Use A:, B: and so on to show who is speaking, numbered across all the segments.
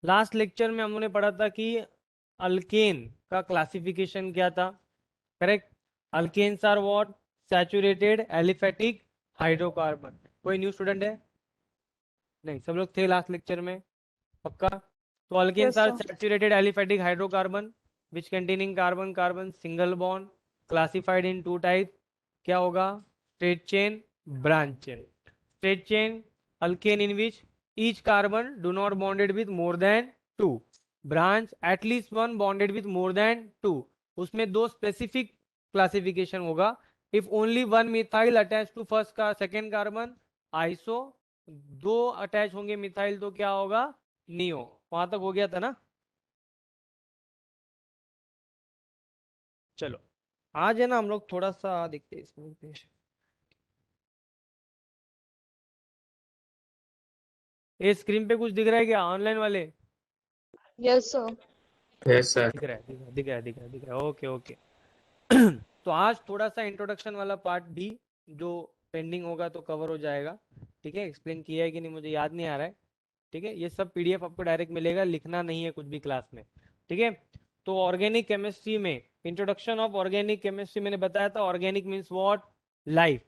A: Last lecture में हमने पढ़ा था कि अल्केन का क्लासिफिकेशन क्या था, correct. Alkanes are what? Saturated aliphatic hydrocarbon. कोई न्यू स्टूडेंट है? नहीं, सब लोग थे लास्ट लेक्चर में, पक्का? तो alkanes
B: Yes,
A: are
B: sir.
A: Saturated aliphatic hydrocarbon which containing carbon carbon single bond, classified in two type. क्या होगा? Straight chain, branch chain. Straight chain, alkane in which each carbon do not bonded with more than two, branch at least one bonded with more than two। उसमें दो specific classification होगा। If only one methyl attach to first का second carbon, iso. दो attach होंगे methyl तो क्या होगा? Neo. वहां तक हो गया था ना? चलो, आज है ना हम लोग थोड़ा सा देखते हैं इसमें। ये स्क्रीन पे कुछ दिख रहा है क्या ऑनलाइन वाले?
B: Yes, sir.
C: Yes sir.
A: दिख रहा है, दिख रहा है, दिख रहा है, दिख रहा है, ओके ओके। तो आज थोड़ा सा इंट्रोडक्शन वाला पार्ट भी जो पेंडिंग होगा तो कवर हो जाएगा। ठीक है, एक्सप्लेन किया है कि नहीं मुझे याद नहीं आ रहा है। ठीक है, ये सब पीडीएफ आपको डायरेक्ट मिलेगा, लिखना नहीं है कुछ भी क्लास में। ठीक है, तो ऑर्गेनिक केमिस्ट्री में इंट्रोडक्शन ऑफ ऑर्गेनिक केमिस्ट्री मैंने बताया था। Organic means what? लाइफ,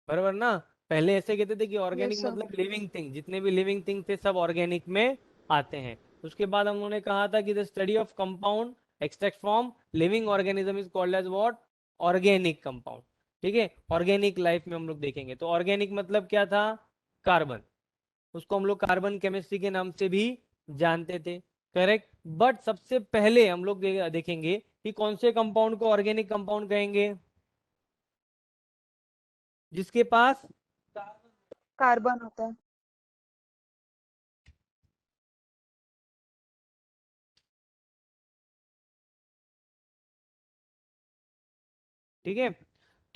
A: बराबर ना? पहले ऐसे कहते थे कि
B: Yes,
A: ऑर्गेनिक
B: sir.
A: मतलब लिविंग थिंग, जितने भी लिविंग थिंग थे सब ऑर्गेनिक में आते हैं। उसके बाद हम लोगों ने कहा था कि the study of compound extract from living organism is called as what? Organic compound. ठीक है, ऑर्गेनिक लाइफ में हम लोग देखेंगे तो ऑर्गेनिक मतलब क्या था? कार्बन। उसको हम लोग कार्बन केमिस्ट्री के नाम से भी जानते थे, करेक्ट। बट सबसे पहले हम लोग देखेंगे कि कौन से कंपाउंड को ऑर्गेनिक कंपाउंड कहेंगे? जिसके पास
B: कार्बन होता है।
A: ठीक है,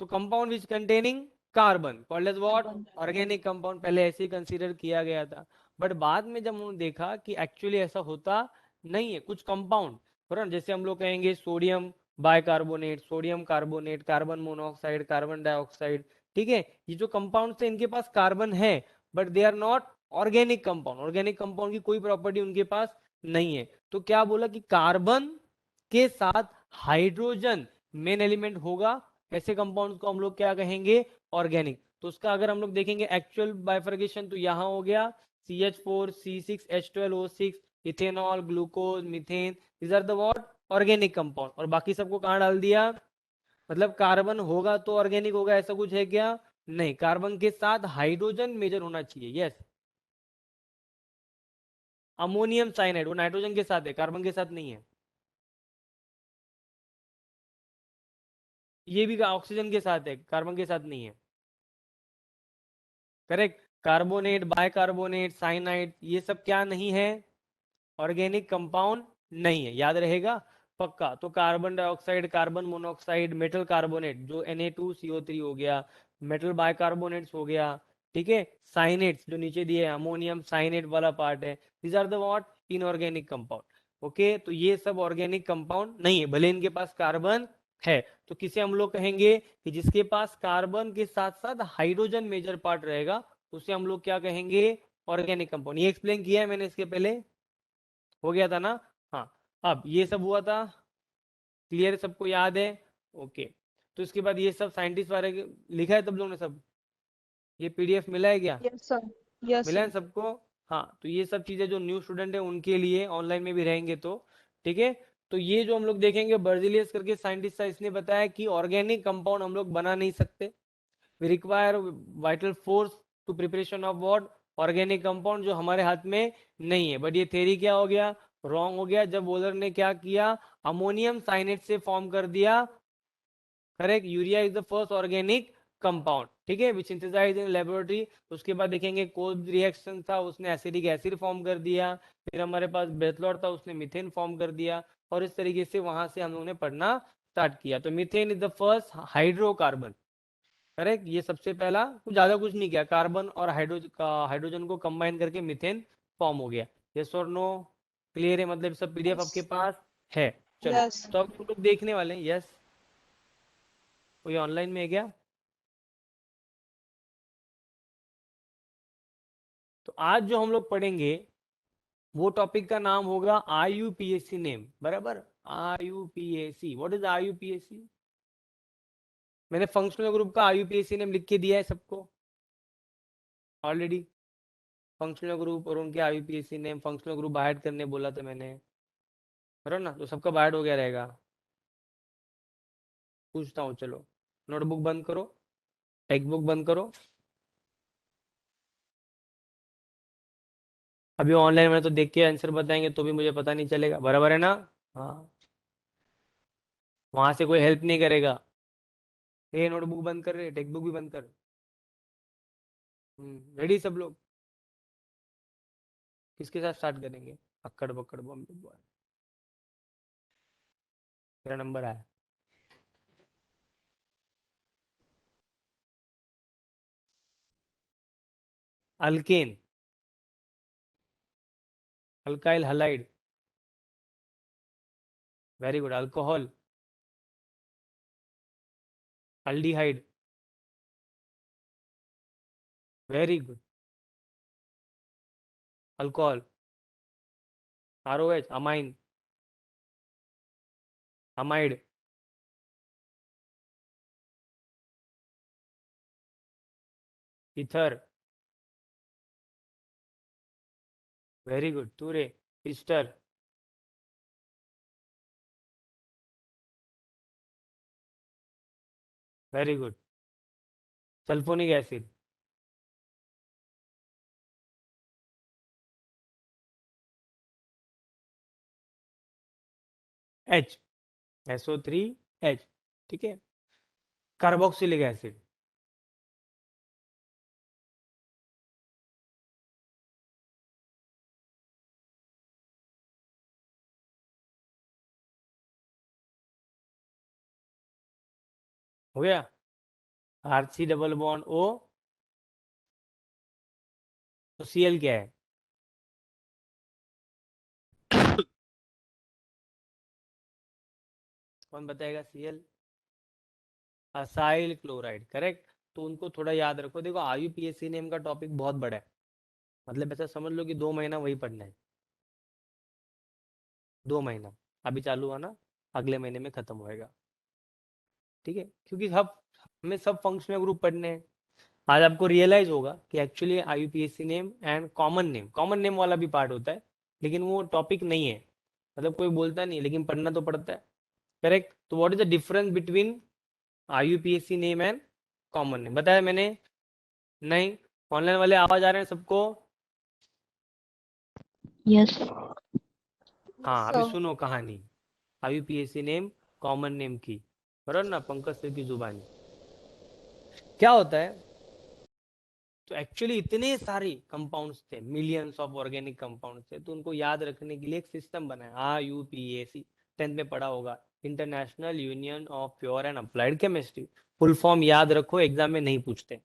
A: तो compound which containing carbon called as what?
B: Carbon.
A: Organic compound. पहले ऐसे ही कंसीडर किया गया था, बट बाद में जब हमने देखा कि एक्चुअली ऐसा होता नहीं है। कुछ कंपाउंड, बराबर, जैसे हम लोग कहेंगे sodium bicarbonate, sodium carbonate, carbon monoxide, carbon dioxide. ठीक है, ये जो कंपाउंड थे इनके पास कार्बन है, but they are not organic compound. Organic compound की कोई प्रॉपर्टी उनके पास नहीं है। तो क्या बोला कि कार्बन के साथ हाइड्रोजन मेन एलिमेंट होगा, ऐसे कंपाउंड्स को हम लोग क्या कहेंगे? ऑर्गेनिक। तो उसका अगर हम लोग देखेंगे एक्चुअल बाइफर्केशन तो यहाँ हो गया CH4 C6H12O6, ethanol, glucose, methane, these are the what? Organic compound. और बाकी सबको कहाँ डाल दिया? मतलब कार्बन होगा तो ऑर्गेनिक होगा ऐसा कुछ है क्या? नहीं, कार्बन के साथ हाइड्रोजन मेजर होना चाहिए। यस, अमोनियम साइनाइड वो नाइट्रोजन के साथ है, कार्बन के साथ नहीं है। ये भी ऑक्सीजन के साथ है, कार्बन के साथ नहीं है, करेक्ट। कार्बोनेट, बाइकार्बोनेट, साइनाइड, ये सब क्या नहीं है? ऑर्गेनिक कंपाउंड नहीं है, याद रहेगा पक्का। तो carbon dioxide, carbon monoxide, metal carbonate जो Na2CO3 हो गया, मेटल बाइकार्बोनेट्स हो गया। ठीक है, साइनेट्स जो नीचे दिए हैं, अमोनियम साइनेट वाला पार्ट है, these are the what? Inorganic compound. Okay, तो ये सब ऑर्गेनिक कंपाउंड नहीं है, भले इनके पास कार्बन है। तो किसे हम लोग कहेंगे कि जिसके पास कार्बन के साथ साथ हाइड्रोजन मेजर पार्ट रहेगा, उसे हम लोग क्या कहेंगे? Organic compound. ये एक्सप्लेन किया है मैंने इसके पहले, हो गया था ना? हाँ, अब ये सब हुआ था, क्लियर? सबको याद है? ओके। तो इसके बाद ये सब साइंटिस्ट वाले लिखा है तब लोगों ने सब, ये पीडीएफ मिला है क्या?
B: Yes, sir. Yes,
A: मिला
B: sir.
A: है सबको? हाँ, तो ये सब चीजें जो न्यू स्टूडेंट है उनके लिए ऑनलाइन में भी रहेंगे तो ठीक है। तो ये जो हम लोग देखेंगे, बर्जिलियस करके साइंटिस्ट था, इसने बताया कि ऑर्गेनिक कंपाउंड हम लोग बना नहीं सकते। We require vital force to preparation of what? Organic compound, जो हमारे हाथ में नहीं है। बट ये थेरी क्या हो गया? रॉन्ग हो गया। जब वोलर ने क्या किया? अमोनियम साइनेट से फॉर्म कर दिया, correct. Urea is the first organic compound, ठीक है, विच सिंथेसाइज्ड इन लेबोरेटरी। उसके बाद देखेंगे कोल्ब रिएक्शन था, उसने एसिडिक एसिड फॉर्म कर दिया। फिर हमारे पास बेथलॉट था, उसने मीथेन फॉर्म कर दिया। और इस तरीके से वहां से हम लोगों ने पढ़ना स्टार्ट किया। तो methane is the first hydrocarbon, correct. ये सबसे पहला, कुछ ज्यादा कुछ नहीं किया, कार्बन और हाइड्रोजन को कंबाइन करके मीथेन फॉर्म हो गया। यस और नो? क्लियर है? मतलब सब पीडीएफ आपके
B: Yes.
A: पास है। चलो,
B: Yes.
A: तो अब हम लोग देखने वाले हैं। यस, कोई ऑनलाइन में है क्या? तो आज जो हम लोग पढ़ेंगे वो टॉपिक का नाम होगा IUPAC नेम, बराबर। IUPAC, what is IUPAC? मैंने फंक्शनल ग्रुप का IUPAC नेम लिख के दिया है सबको ऑलरेडी। फंक्शनल ग्रुप और उनके IUPAC नेम, फंक्शनल ग्रुप बाहर करने बोला था मैंने, बराबर ना? तो सबका बाहर हो गया रहेगा। पूछता हूँ, चलो नोटबुक बंद करो, टेक्स्ट बुक बंद करो। अभी ऑनलाइन में तो देख के आंसर बताएंगे तो भी मुझे पता नहीं चलेगा, बराबर है ना? हाँ, वहां से कोई हेल्प नहीं करेगा। ये नोटबुक बंद कर रहे, टेक्स्ट बुक भी बंद कर। रेडी सब लोग? किसके साथ स्टार्ट करेंगे? अक्कड़ बक्कड़ बम बम। तेरा नंबर आया। Alkane, alkyl halide, very good. Alcohol, aldehyde, very good. Alcohol, ROH, amine, amide, ether, very good. टूरे, ester, very good. Sulphonic acid, H, SO3H, ठीक है। कार्बोक्सिलिक एसिड, हो गया। RC डबल बॉन्ड O, तो Cl क्या है? कौन बताएगा? Cl, acyl chloride, correct. तो उनको थोड़ा याद रखो। देखो IUPAC नेम का टॉपिक बहुत बड़ा है, मतलब ऐसा समझ लो कि 2 महीना वही पढ़ना है। 2 महीना, अभी चालू हुआ ना, अगले महीने में खत्म होएगा, ठीक है? क्योंकि सब, हमें सब फंक्शनल ग्रुप पढ़ने हैं। आज आपको रियलाइज होगा कि actually IUPAC name and common name वाला भी पार्ट होता है, लेकिन वो टॉपिक नहीं है, मतलब कोई बोलता नहीं है, लेकिन पढ़ना तो पड़ता है, करेक्ट? तो what is the difference between IUPAC name and common name, बताया मैंने? नहीं? ऑनलाइन वाले आवाज आ रहे हैं सबको?
C: यस
A: हाँ, अभी
B: सर।
A: सुनो कहानी IUPAC नेम, कॉमन नेम की, बराबर ना? पंकज सर की जुबानी। क्या होता है, तो एक्चुअली इतने सारे कंपाउंड्स थे, मिलियंस ऑफ ऑर्गेनिक कंपाउंड्स थे, तो उनको याद रखने के लिए एक सिस्टम बनाया, IUPAC। 10th में पढ़ा होगा, international union of pure and applied chemistry. Full form याद रखो, एग्जाम में नहीं पूछते,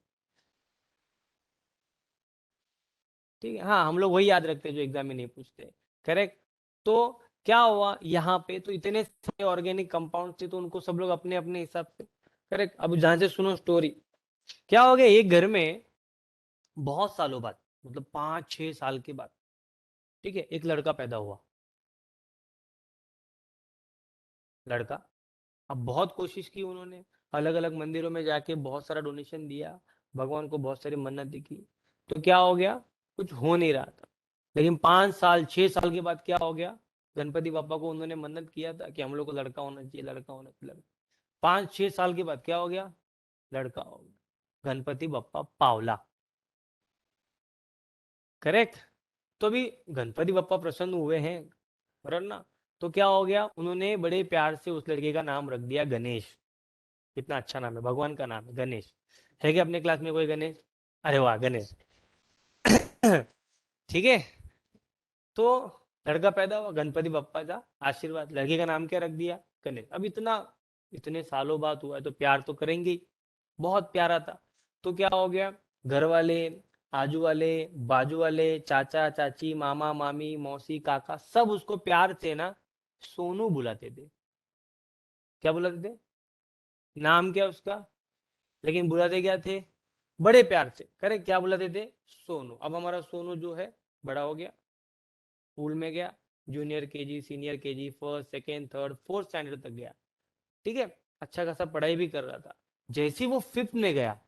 A: ठीक है? हाँ, हम लोग वही याद रखते हैं जो एग्जाम में नहीं पूछते, करेक्ट। तो क्या हुआ यहाँ पे, तो इतने सारे ऑर्गेनिक कंपाउंड थे, तो उनको सब लोग अपने अपने हिसाब से, करेक्ट। अब जहां से सुनो स्टोरी, क्या हो गया एक घर में, बहुत सालों बाद, मतलब 5-6 साल के बाद, ठीक है, एक लड़का पैदा हुआ। लड़का, अब बहुत कोशिश की उन्होंने, अलग अलग मंदिरों में जाके बहुत सारा डोनेशन दिया, भगवान को बहुत सारी मन्नतें की, तो क्या हो गया, कुछ हो नहीं रहा था। लेकिन 5 साल 6 साल के बाद क्या हो गया, गणपति बापा को उन्होंने मन्नत किया था कि हम लोग को लड़का होना चाहिए, लड़का होना चाहिए, लड़का। 5-6 साल के बाद क्या हो गया, लड़का हो गया। गणपति बापा पावला, करेक्ट। तो अभी गणपति बापा प्रसन्न हुए हैं, बराबर ना? तो क्या हो गया, उन्होंने बड़े प्यार से उस लड़के का नाम रख दिया गणेश। कितना अच्छा नाम है, भगवान का नाम है गणेश। है क्या अपने क्लास में कोई गणेश? अरे वाह, गणेश। ठीक है। तो लड़का पैदा हुआ, गणपति बप्पा का आशीर्वाद, लड़के का नाम क्या रख दिया? गणेश। अब इतना, इतने सालों बाद हुआ है तो प्यार तो करेंगे ही, बहुत प्यारा था। तो क्या हो गया, घर वाले, आजू वाले, बाजू वाले, चाचा चाची, मामा मामी, मौसी काका, सब उसको प्यार से ना सोनू बुलाते थे। क्या बुलाते थे? नाम क्या उसका, लेकिन बुलाते क्या थे, बड़े प्यार से, करेक्ट, क्या बुलाते थे? सोनू। अब हमारा सोनू जो है बड़ा हो गया, स्कूल में गया, junior KG, senior KG, first, second, third, fourth standard तक गया, ठीक है, अच्छा खासा पढ़ाई भी कर रहा था। जैसे ही वो फिफ्थ में गया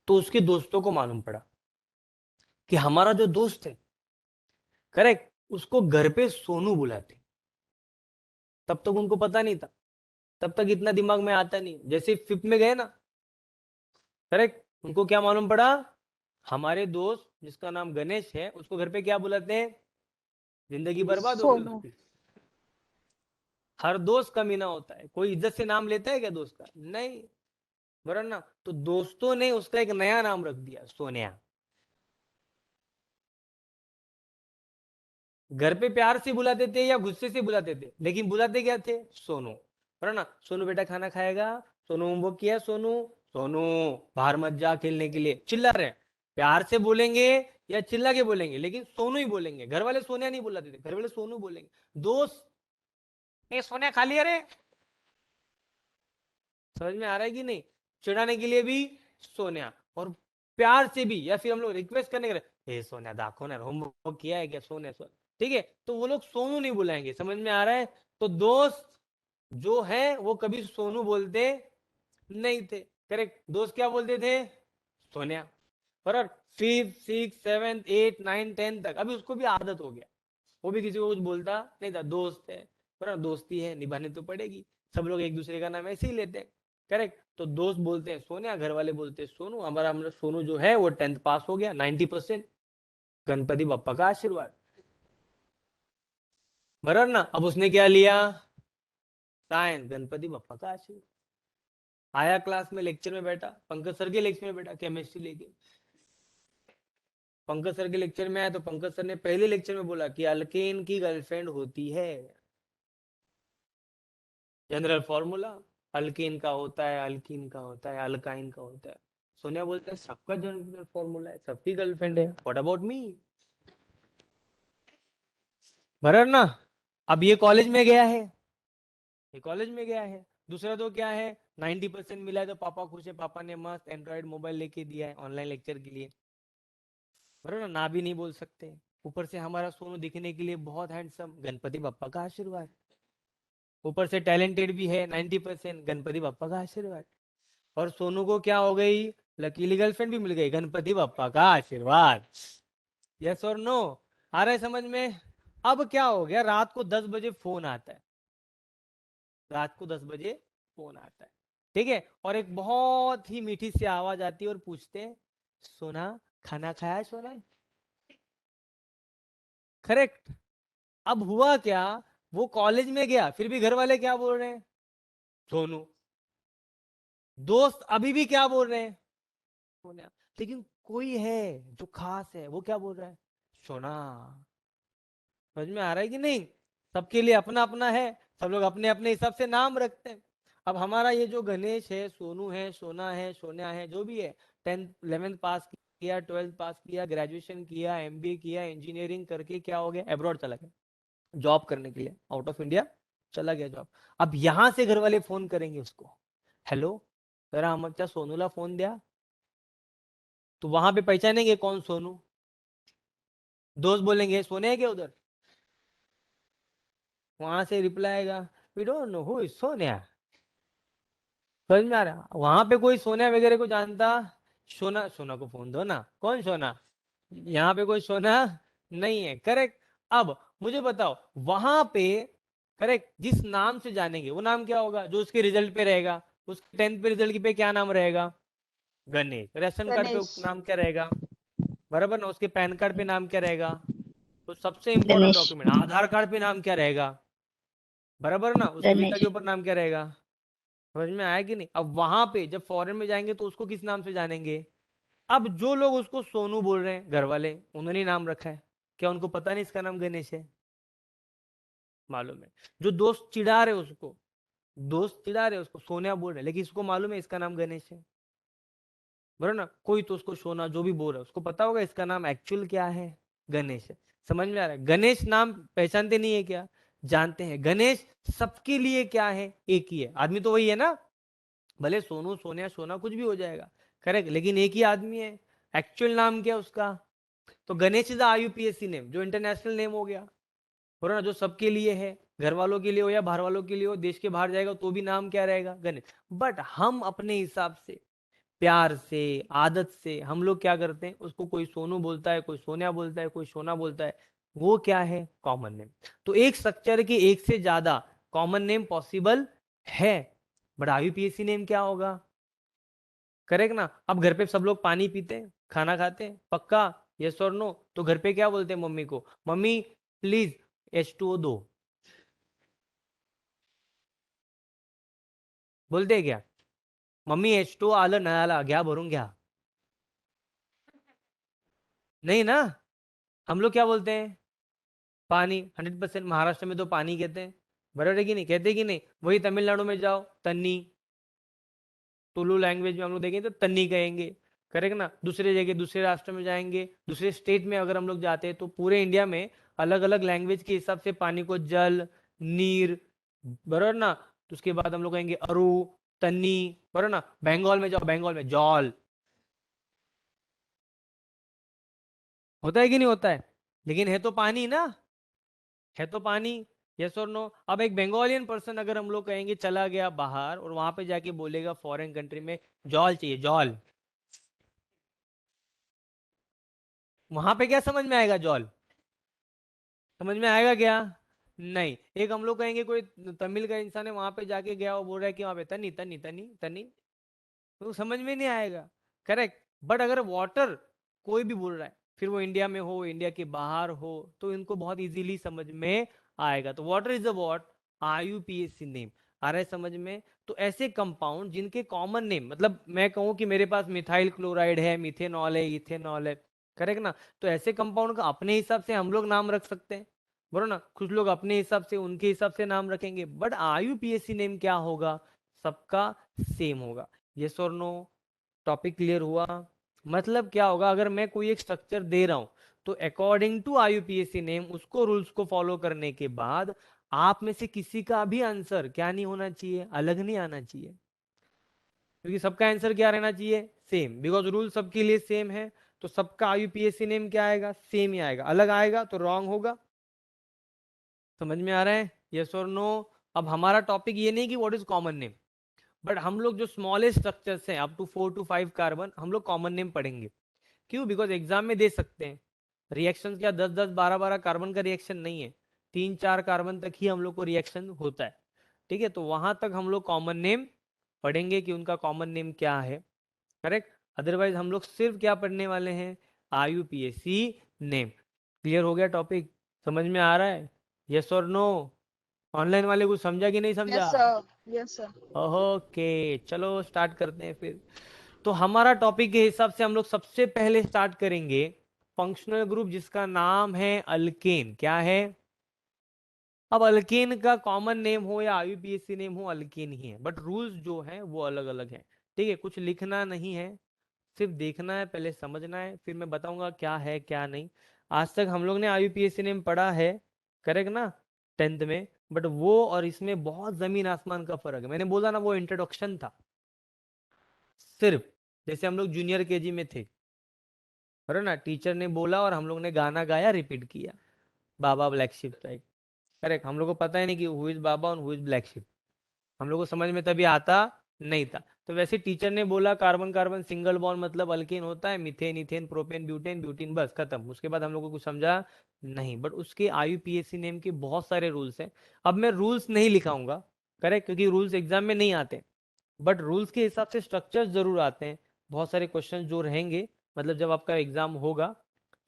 A: तो उसके दोस्तों को मालूम पड़ा कि हमारा जो दोस्त है, करेक्ट, उसको घर पे सोनू बुलाते। तब तक उनको पता नहीं था, तब तक इतना दिमाग में आता नहीं। जैसे फिफ्थ में गए ना, करेक्ट, उनको क्या मालूम पड़ा, हमारे दोस्त जिसका नाम गणेश है उसको घर पे क्या बुलाते हैं, जिंदगी बर्बाद हो गई
B: सोनू।
A: उसकी। हर दोस्त कमीना होता है, कोई इज्जत से नाम लेता है क्या दोस्त का, नहीं, बराबर ना। तो दोस्तों ने उसका एक नया नाम रख दिया, सोनिया। घर पे प्यार से बुलाते थे या गुस्से से बुलाते थे, लेकिन बुलाते क्या थे, सोनू, बराबर ना। सोनू बेटा खाना खाएगा, सोनू होमवर्क किया, सोनू, सोनू बाहर मत जा खेलने के लिए, चिल्ला रहे, प्यार से बोलेंगे या चिल्ला के बोलेंगे, लेकिन सोनू ही बोलेंगे। घर वाले सोनिया नहीं बुलाते थे, घर वाले सोनू बोलेंगे। दोस्त, ए सोनिया खा लिया रे, समझ में आ रहा है कि नहीं। चिढ़ाने के लिए भी सोनिया, और प्यार से भी, या फिर हम लोग रिक्वेस्ट करने के लिए, ए सोनिया दाखो ना, होमवर्क किया है क्या, सोने सो, ठीक है, तो वो लोग सोनू नहीं बुलाएंगे, समझ में आ रहा है। तो दोस्त जो है वो कभी सोनू बोलते नहीं थे, करेक्ट, दोस्त क्या बोलते थे, सोनिया। पर fifth, six, seventh, eight, nine, tenth तक अभी उसको भी आदत हो गया, वो भी किसी को कुछ बोलता नहीं था, दोस्त है, पर दोस्ती है निभानी तो पड़ेगी, सब लोग एक दूसरे का नाम ऐसे ही लेते हैं, करेक्ट। तो दोस्त बोलते हैं सोनिया, घर वाले बोलते हैं सोनू। हमारा हमारा सोनू जो है वो 10th पास हो गया 90%, गणपति बप्पा का आशीर्वाद, बराबर ना। अब उसने क्या लिया, साइंस, गणपति बप्पा का आशीर्वाद। आया क्लास में, लेक्चर में बैठा, पंकज सर के लेक्चर में बैठा, केमिस्ट्री लेके। पंकज सर के लेक्चर में आया तो पंकज सर ने पहले लेक्चर में बोला कि अल्केन की गर्लफ्रेंड होती है, जनरल फॉर्मूला, अल्केन का होता है, अल्कीन का होता है, अल्काइन का होता है। सोनिया बोलते हैं सबका जनरल फॉर्मूला है, सबकी गर्लफ्रेंड है, व्हाट अबाउट मी, बराबर ना। अब ये कॉलेज में गया है, ये कॉलेज में गया है। दूसरा तो क्या है, 90% मिला है तो पापा खुश है, पापा ने मस्त एंड्रॉइड मोबाइल लेके दिया है ऑनलाइन लेक्चर के लिए, बराबर ना भी नहीं बोल सकते। ऊपर से हमारा सोनू दिखने के लिए बहुत हैंडसम, गणपति बप्पा का आशीर्वाद। ऊपर से टैलेंटेड भी है 90%, गणपति बप्पा का आशीर्वाद। और सोनू को क्या हो गई, लकीली गर्लफ्रेंड भी मिल गई, गणपति बप्पा का आशीर्वाद। यस और नो, आ रहा है समझ में। अब क्या हो गया, रात को 10 बजे फोन आता है, रात को 10 बजे फोन आता है, ठीक है, और एक बहुत ही मीठी सी आवाज आती है और पूछते हैं, सोना खाना खाया सोना, करेक्ट। अब हुआ क्या, वो कॉलेज में गया, फिर भी घर वाले क्या बोल रहे हैं, सोनू। दोस्त अभी भी क्या बोल रहे हैं, सोना। लेकिन कोई है जो खास है, वो क्या बोल रहा है, सोना। समझ में आ रहा है कि नहीं। सबके लिए अपना अपना है, सब लोग अपने अपने हिसाब से नाम रखते हैं। अब हमारा ये जो गणेश है, सोनू है, सोना है, सोनिया है, जो भी है, 10th 11th पास किया, 12th पास किया, ग्रेजुएशन किया, एमबीए किया, इंजीनियरिंग करके क्या हो गया, अब्रॉड चला गया जॉब करने के लिए, आउट ऑफ इंडिया चला गया जॉब। अब यहां से घर वाले फोन करेंगे उसको, हेलो जरा आमच्या सोनूला फोन द्या, तो वहां पे पहचानेंगे कौन सोनू, दोस्त बोलेंगे सोने है क्या उधर, वहां से रिप्लाई आएगा, we don't know who is Sonia. समझ में आ रहा, वहां पे कोई सोनिया वगैरह को जानता, सोना, सोना को फोन दो ना, कौन सोना, यहाँ पे कोई सोना नहीं है, करेक्ट। अब मुझे बताओ वहां पे, करेक्ट, जिस नाम से जानेंगे वो नाम क्या होगा, जो उसके रिजल्ट पे रहेगा, उसके 10th पे रिजल्ट पे क्या नाम रहेगा, गणेश। राशन कार्ड पे
B: गणेश।
A: नाम क्या रहेगा, बराबर ना। उसके पैन कार्ड पे नाम क्या रहेगा, तो सबसे इंपॉर्टेंट
B: गणेश।
A: डॉक्यूमेंट आधार कार्ड पे नाम क्या रहेगा, बराबर ना। उसके पिता
B: गणेश।
A: के ऊपर नाम क्या रहेगा, समझ में आया कि नहीं। अब वहां पे जब फॉरेन में जाएंगे तो उसको किस नाम से जानेंगे। अब जो लोग उसको सोनू बोल रहे हैं घर वाले, उन्होंने नाम रखा है, क्या उनको पता नहीं इसका नाम गणेश है, मालूम है। जो दोस्त चिढ़ा रहे उसको, दोस्त चिढ़ा रहे उसको, सोनिया बोल रहे, लेकिन इसको मालूम है इसका नाम गणेश है, बराबर ना। कोई तो उसको सोना जो भी बोल रहा है उसको पता होगा इसका नाम एक्चुअल क्या है, गणेश है। समझ में आ रहा है, गणेश नाम पहचानते नहीं है क्या, जानते हैं। गणेश सबके लिए क्या है, एक ही है, आदमी तो वही है ना, भले सोनू, सोनिया, सोना कुछ भी हो जाएगा, करेक्ट, लेकिन एक ही आदमी है। एक्चुअल नाम क्या है उसका, तो गणेश इज IUPAC नेम, जो इंटरनेशनल नेम हो गया, हो रहा ना, जो सबके लिए है, घर वालों के लिए हो या बाहर वालों के लिए हो, देश के बाहर जाएगा तो भी नाम क्या रहेगा, गणेश। बट हम अपने हिसाब से, प्यार से, आदत से हम लोग क्या करते हैं, उसको कोई सोनू बोलता है, कोई सोनिया बोलता है, कोई सोना बोलता है, वो क्या है, कॉमन नेम। तो एक स्ट्रक्चर के एक से ज्यादा कॉमन नेम पॉसिबल है, बट IUPAC नेम क्या होगा, करेक्ट ना। अब घर पे सब लोग पानी पीते हैं, खाना खाते हैं, पक्का, यस और नो। तो घर पे क्या बोलते हैं मम्मी को, मम्मी प्लीज H2O दो, बोलते हैं क्या, मम्मी H2O आलं नळाला घ्या भरून घ्या, नहीं ना। हम लोग क्या बोलते हैं, पानी, 100% महाराष्ट्र में तो पानी कहते हैं, बराबर है कि नहीं, कहते कि नहीं। वही तमिलनाडु में जाओ, तन्नी, तुलु लैंग्वेज में हम लोग देखेंगे तो तन्नी कहेंगे, करेक्ट ना। दूसरे जगह, दूसरे राष्ट्र में जाएंगे, दूसरे स्टेट में अगर हम लोग जाते हैं, तो पूरे इंडिया में अलग अलग लैंग्वेज के हिसाब से पानी को जल, नीर, बराबर ना। तो उसके बाद हम लोग कहेंगे अरु, तन्नी, बराबर ना। बंगाल में जाओ, बंगाल में जल, होता है कि नहीं होता है, लेकिन है तो पानी ना, है तो पानी, यस और नो। अब एक बंगालियन पर्सन अगर हम लोग कहेंगे चला गया बाहर और वहां पे जाके बोलेगा फॉरेन कंट्री में जॉल चाहिए, जॉल, वहां पे क्या समझ में आएगा, जॉल समझ में आएगा क्या, नहीं। एक हम लोग कहेंगे कोई तमिल का इंसान है वहां पे जाके गया, वो बोल रहा है कि वहां पे तनी तनी तनी तनी, तो समझ में नहीं आएगा, करेक्ट। बट अगर वाटर कोई भी बोल रहा है, फिर वो इंडिया में हो, इंडिया के बाहर हो, तो इनको बहुत इजीली समझ में आएगा। तो water is a what, IUPAC name, आ रहा है समझ में। तो ऐसे कंपाउंड जिनके कॉमन नेम, मतलब मैं कहूं कि मेरे पास मिथाइल क्लोराइड है, मिथेनॉल है, इथेनॉल है, करेक्ट ना। तो ऐसे कंपाउंड का अपने हिसाब से हम लोग नाम रख सकते हैं, बोलो ना। कुछ लोग अपने हिसाब से, उनके हिसाब से नाम रखेंगे, बट IUPAC नेम क्या होगा, सबका सेम होगा। यस और नो, टॉपिक क्लियर हुआ। मतलब क्या होगा, अगर मैं कोई एक स्ट्रक्चर दे रहा हूं, तो अकॉर्डिंग टू IUPAC नेम, उसको रूल्स को फॉलो करने के बाद आप में से किसी का भी आंसर क्या नहीं होना चाहिए, अलग नहीं आना चाहिए, क्योंकि सबका आंसर क्या रहना चाहिए, सेम, बिकॉज रूल सबके लिए सेम है। तो सबका IUPAC नेम क्या आएगा, सेम ही आएगा, अलग आएगा तो रॉन्ग होगा। समझ में आ रहा है, यस और नो। अब हमारा टॉपिक ये नहीं कि what is common name, but हम लोग जो स्मॉलेस्ट स्ट्रक्चर्स हैं अप टू 4 to 5 कार्बन, हम लोग कॉमन नेम पढ़ेंगे। क्यों, बिकॉज एग्जाम में दे सकते हैं। रिएक्शन क्या 10-10 12-12 कार्बन का रिएक्शन नहीं है, 3-4 कार्बन तक ही हम लोग को रिएक्शन होता है, ठीक है। तो वहां तक हम लोग कॉमन नेम पढ़ेंगे कि उनका कॉमन नेम क्या है, करेक्ट। अदरवाइज हम लोग सिर्फ क्या पढ़ने वाले हैं, IUPAC नेम। क्लियर हो गया टॉपिक, समझ में आ रहा है, यस और नो। ऑनलाइन वाले कुछ समझा कि नहीं समझा,
B: Yes, sir. Yes, sir.
A: Okay चलो स्टार्ट करते हैं फिर। तो हमारा टॉपिक के हिसाब से हम लोग सबसे पहले स्टार्ट करेंगे फंक्शनल ग्रुप जिसका नाम है अल्केन, क्या है। अब अल्केन का कॉमन नेम हो या IUPAC नेम हो, अल्केन ही है, बट रूल्स जो है वो अलग अलग है, ठीक है। कुछ लिखना नहीं है, सिर्फ देखना है, पहले समझना है, फिर मैं बताऊंगा क्या है क्या नहीं। आज तक हम लोग ने IUPAC नेम पढ़ा है, करेक्ट ना, 10th में। बट वो और इसमें बहुत जमीन आसमान का फर्क है, मैंने बोला ना वो इंट्रोडक्शन था सिर्फ, जैसे हम लोग जूनियर KG में थे, है ना, टीचर ने बोला और हम लोग ने गाना गाया, रिपीट किया, baa baa black ship type, correct. हम लोग को पता ही नहीं कि हु इज बाबा और हु इज ब्लैक शिप, हम लोग को समझ में तभी आता नहीं था। तो वैसे टीचर ने बोला कार्बन कार्बन सिंगल बॉन्ड मतलब अल्केन होता है, methane ethane propane butane butene, बस खत्म। उसके बाद हम लोग को कुछ समझा नहीं, बट उसके IUPAC नेम के बहुत सारे रूल्स हैं। अब मैं रूल्स नहीं लिखाऊंगा, करेक्ट, क्योंकि रूल्स एग्जाम में नहीं आते, बट रूल्स के हिसाब से स्ट्रक्चर जरूर आते हैं। बहुत सारे क्वेश्चन जो रहेंगे, मतलब जब आपका एग्जाम होगा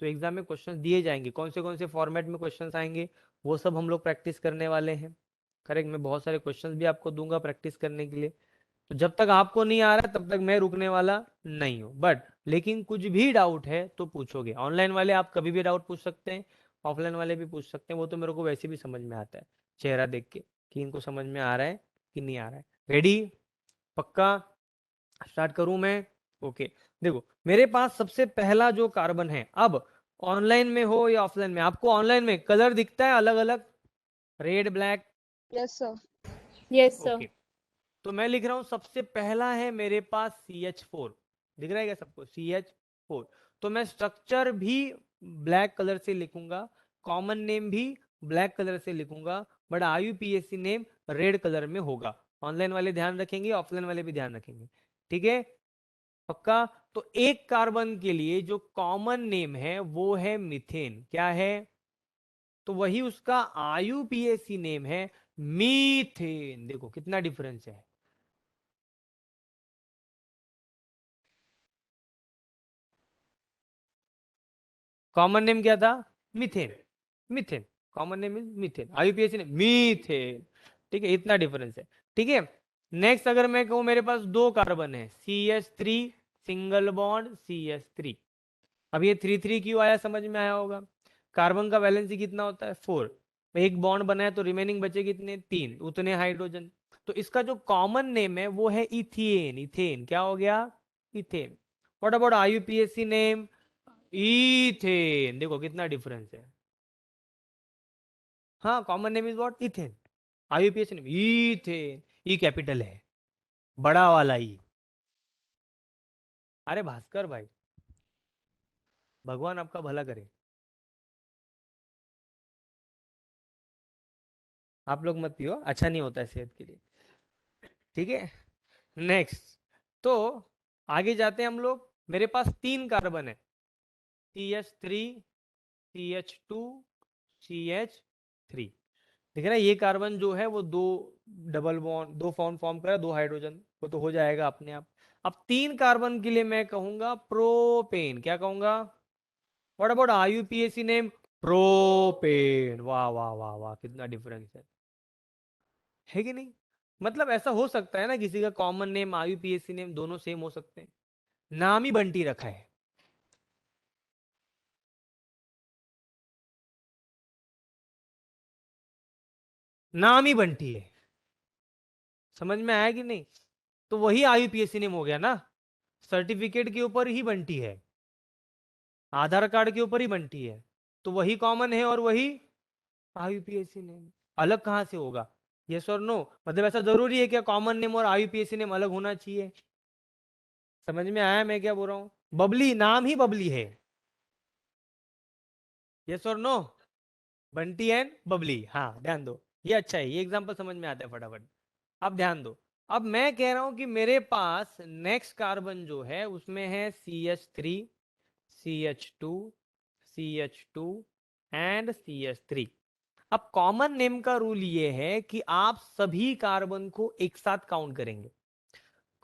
A: तो एग्जाम में क्वेश्चन दिए जाएंगे, कौन से फॉर्मेट में क्वेश्चन आएंगे, वो सब हम लोग प्रैक्टिस करने वाले हैं, करेक्ट। मैं बहुत सारे क्वेश्चंस भी आपको दूंगा प्रैक्टिस करने के लिए। तो जब तक आपको नहीं आ रहा तब तक मैं रुकने वाला नहीं हूँ, बट लेकिन कुछ भी डाउट है तो पूछोगे। ऑनलाइन वाले आप कभी भी डाउट पूछ सकते हैं, ऑफलाइन वाले भी पूछ सकते हैं, वो तो मेरे को वैसे भी समझ में आता है चेहरा देख के कि इनको समझ में आ रहा है कि नहीं आ रहा है। रेडी, पक्का, स्टार्ट करूं मैं, ओके। देखो मेरे पास सबसे पहला जो कार्बन है, अब ऑनलाइन में हो या ऑफलाइन में, आपको ऑनलाइन में कलर दिखता है अलग अलग, red black,
B: Yes, sir.
C: Yes, sir.
A: Okay. तो मैं लिख रहा हूं सबसे पहला है मेरे पास CH4, दिख रहा है क्या सबको, CH4। तो मैं स्ट्रक्चर भी ब्लैक कलर से लिखूंगा, कॉमन नेम भी ब्लैक कलर से लिखूंगा, but IUPAC name red colour में होगा। ऑनलाइन वाले ध्यान रखेंगे, ऑफलाइन वाले भी ध्यान रखेंगे, ठीक है, पक्का। तो एक कार्बन के लिए जो कॉमन नेम है वो है मीथेन, क्या है, तो वही उसका आईयूपीएसी नेम है मीथेन। देखो कितना डिफरेंस है। कॉमन नेम क्या था, methane, methane, common name is methane, IUPAC name methane, ठीक है, इतना डिफरेंस है, ठीक है। नेक्स्ट अगर मैं कहूं मेरे पास दो कार्बन है, CH3 सिंगल बॉन्ड CH3। अब ये 3 3 क्यों आया, समझ में आया होगा। कार्बन का वैलेंसी कितना होता है 4, एक बॉन्ड बना है तो रिमेनिंग बचे कितने, 3, उतने हाइड्रोजन। तो इसका जो कॉमन नेम है वो है इथेन, इथेन क्या हो गया, ethane. What about IUPAC name, ethane, देखो कितना डिफरेंस है। हाँ, common name is what, ethane, IUPAC name ethane, E capital है, बड़ा वाला ई। अरे भास्कर भाई, भगवान आपका भला करे, आप लोग मत पियो, अच्छा नहीं होता है सेहत के लिए, ठीक है। नेक्स्ट, तो आगे जाते हैं हम लोग, मेरे पास 3 कार्बन है, CH3 CH2 CH3, ठीक है ना। ये कार्बन जो है वो दो डबल बॉन्ड, दो फॉर्म फॉर्म कर रहा है, दो हाइड्रोजन, वो तो हो जाएगा अपने आप। अब 3 कार्बन के लिए मैं कहूंगा प्रोपेन, क्या कहूंगा, what about IUPAC name, propane, वाह वाह वाह वाह, कितना डिफरेंस है कि नहीं। मतलब ऐसा हो सकता है ना, किसी का कॉमन नेम आईयूपीएसी नेम दोनों सेम हो सकते हैं, नाम ही बंटी रखा है, नाम ही बंटी है, समझ में आया कि नहीं। तो वही आईयूपीएसी नेम हो गया ना, सर्टिफिकेट के ऊपर ही बंटी है, आधार कार्ड के ऊपर ही बंटी है, तो वही कॉमन है और वही आईयूपीएसी नेम, अलग कहां से होगा, यस और नो। मतलब ऐसा जरूरी है क्या कॉमन नेम और आईयूपीएसी नेम अलग होना चाहिए, समझ में आया मैं क्या बोल रहा हूँ। बबली नाम ही बबली है, यस और नो, बंटी एंड बबली, हाँ ध्यान दो, ये अच्छा है, ये एग्जांपल समझ में आता है फटाफट। अब ध्यान दो, अब मैं कह रहा हूं कि मेरे पास नेक्स्ट कार्बन जो है उसमें है CH3 CH2 CH2 and CH3। अब कॉमन नेम का रूल ये है कि आप सभी कार्बन को एक साथ काउंट करेंगे।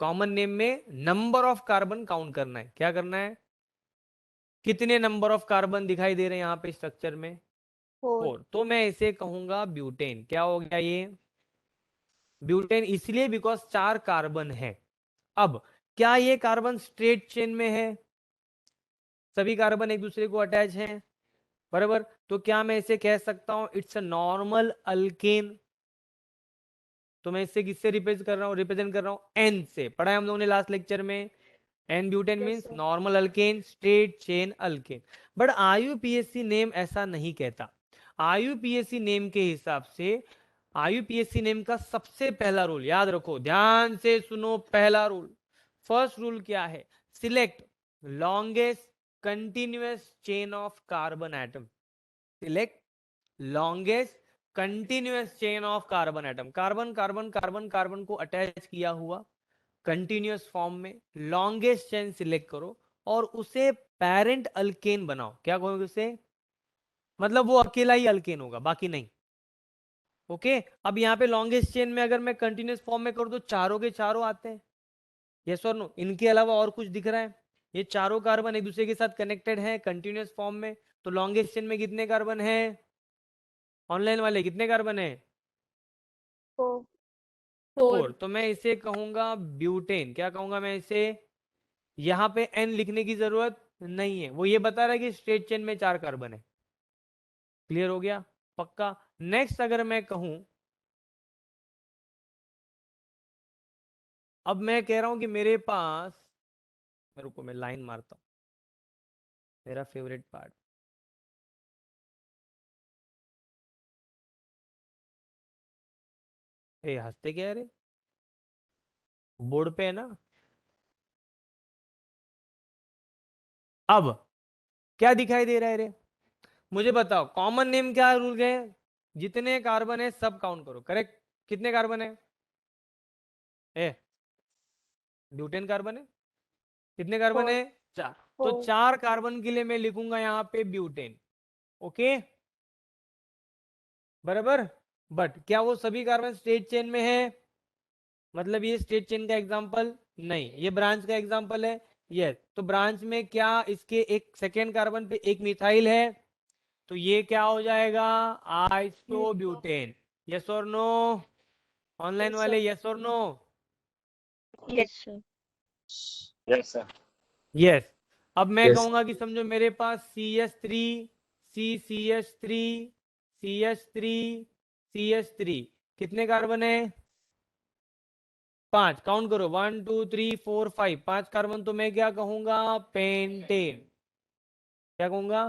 A: कॉमन नेम में नंबर ऑफ कार्बन काउंट करना है, क्या करना है, कितने नंबर ऑफ कार्बन दिखाई दे रहे हैं यहाँ पे स्ट्रक्चर में,
B: 4,
A: 4, तो मैं इसे कहूंगा ब्यूटेन, क्या हो गया ये, ब्यूटेन, इसलिए बिकॉज 4 कार्बन है। अब क्या ये कार्बन स्ट्रेट चेन में है, सभी कार्बन एक दूसरे को अटैच हैं, बराबर, तो क्या मैं इसे कह सकता हूं इट्स अ नॉर्मल अल्केन। तो मैं इससे किससे रिप्रेजेंट कर रहा हूं एन से, पढ़ा है हम लोगों ने लास्ट लेक्चर में, n butane
B: yes
A: means
B: sir,
A: normal alkane, straight chain alkane. But IUPAC name ऐसा नहीं कहता। आईयूपीएसी नेम के हिसाब से, आईयूपीएसी नेम का सबसे पहला रूल याद रखो, ध्यान से सुनो, पहला रूल, फर्स्ट रूल क्या है, select longest continuous chain of carbon atom, select longest continuous chain of carbon atom, carbon carbon carbon carbon को अटैच किया हुआ कंटिन्यूअस फॉर्म में लॉन्गेस्ट चेन सिलेक्ट करो और उसे पेरेंट अल्केन बनाओ, क्या कहोगे उसे, मतलब वो अकेला ही अल्केन होगा बाकी नहीं, ओके। अब यहाँ पे लॉन्गेस्ट चेन में अगर मैं कंटिन्यूअस फॉर्म में करूँ तो चारों के चारों आते हैं, यस और नो, इनके अलावा और कुछ दिख रहा है, ये चारों कार्बन एक दूसरे के साथ कनेक्टेड है कंटिन्यूअस फॉर्म में, तो लॉन्गेस्ट चेन में कितने कार्बन है, ऑनलाइन वाले कितने कार्बन है,
B: 4,
A: 4, तो मैं इसे कहूंगा ब्यूटेन, क्या कहूंगा मैं इसे, यहाँ पे एन लिखने की जरूरत नहीं है, वो ये बता रहा है कि स्ट्रेट चेन में 4 कार्बन है, क्लियर हो गया, पक्का। नेक्स्ट अगर मैं कहूं, अब मैं कह रहा हूं कि मेरे पास, रुको मैं लाइन मारता हूं, मेरा फेवरेट पार्ट, ए हंसते क्या है रे, बोर्ड पे है ना। अब क्या दिखाई दे रहा है रे? मुझे बताओ कॉमन नेम क्या रूल है? जितने कार्बन है सब काउंट करो, करेक्ट? कितने कार्बन है? ए ब्यूटेन कार्बन है, कितने कार्बन
B: 4
A: है? 4। तो
B: 4
A: 4 कार्बन के लिए मैं लिखूंगा यहाँ पे ब्यूटेन, ओके बराबर। बट क्या वो सभी कार्बन स्ट्रेट चेन में है? मतलब ये स्ट्रेट चेन का एग्जांपल नहीं, ये ब्रांच का एग्जांपल है। यस, तो ब्रांच में क्या इसके एक सेकेंड कार्बन पे एक मिथाइल है, तो ये क्या हो जाएगा? आइसोब्यूटेन। यस और नो? ऑनलाइन
B: Yes,
A: वाले
B: sir.
A: यस और no?
B: Yes, sir.
C: Yes, sir.
A: Yes. अब मैं
C: Yes.
A: कहूंगा कि समझो मेरे पास CH3 CCH3 CH3 CH3 कितने कार्बन है? 5। काउंट करो, 1 2 3 4 5, 5 कार्बन। तो मैं क्या कहूंगा? पेंटेन। क्या कहूंगा?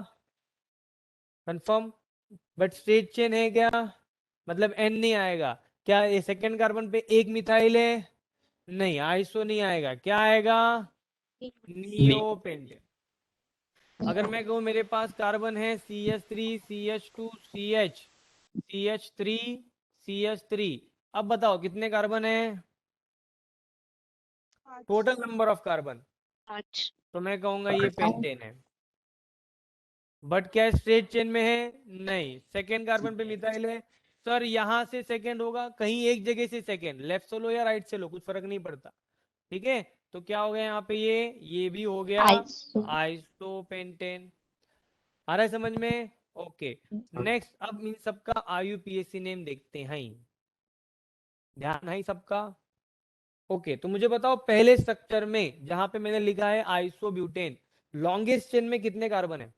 A: कंफर्म? बट स्ट्रेट चेन है क्या? मतलब एन नहीं आएगा। क्या ये सेकेंड कार्बन पे एक मिथाइल है? नहीं, आइसो नहीं आएगा। क्या आएगा? नियोपेंटेन। अगर मैं कहूँ मेरे पास कार्बन है CH3 CH2 CH CH3 CH3, अब बताओ कितने कार्बन है? Total number of carbon.
B: Paanch.
A: तो मैं कहूंगा ये पेंटेन है। बट क्या स्ट्रेट चेन में है? नहीं, सेकेंड कार्बन पे मिथाइल है। सर यहां से सेकेंड होगा, कहीं एक जगह से सेकेंड, लेफ्ट से लो या राइट से लो, कुछ फर्क नहीं पड़ता। ठीक है, तो क्या हो गया यहाँ पे? ये भी हो गया
B: Iso.
A: आइसोपेंटेन। आ रहा है समझ में? ओके। नेक्स्ट, अब इन सबका IUPAC नेम देखते हैं। ध्यान है सबका? ओके, तो मुझे बताओ पहले स्ट्रक्चर में जहां पे मैंने लिखा है आइसोब्यूटेन, लॉन्गेस्ट चेन में कितने कार्बन है?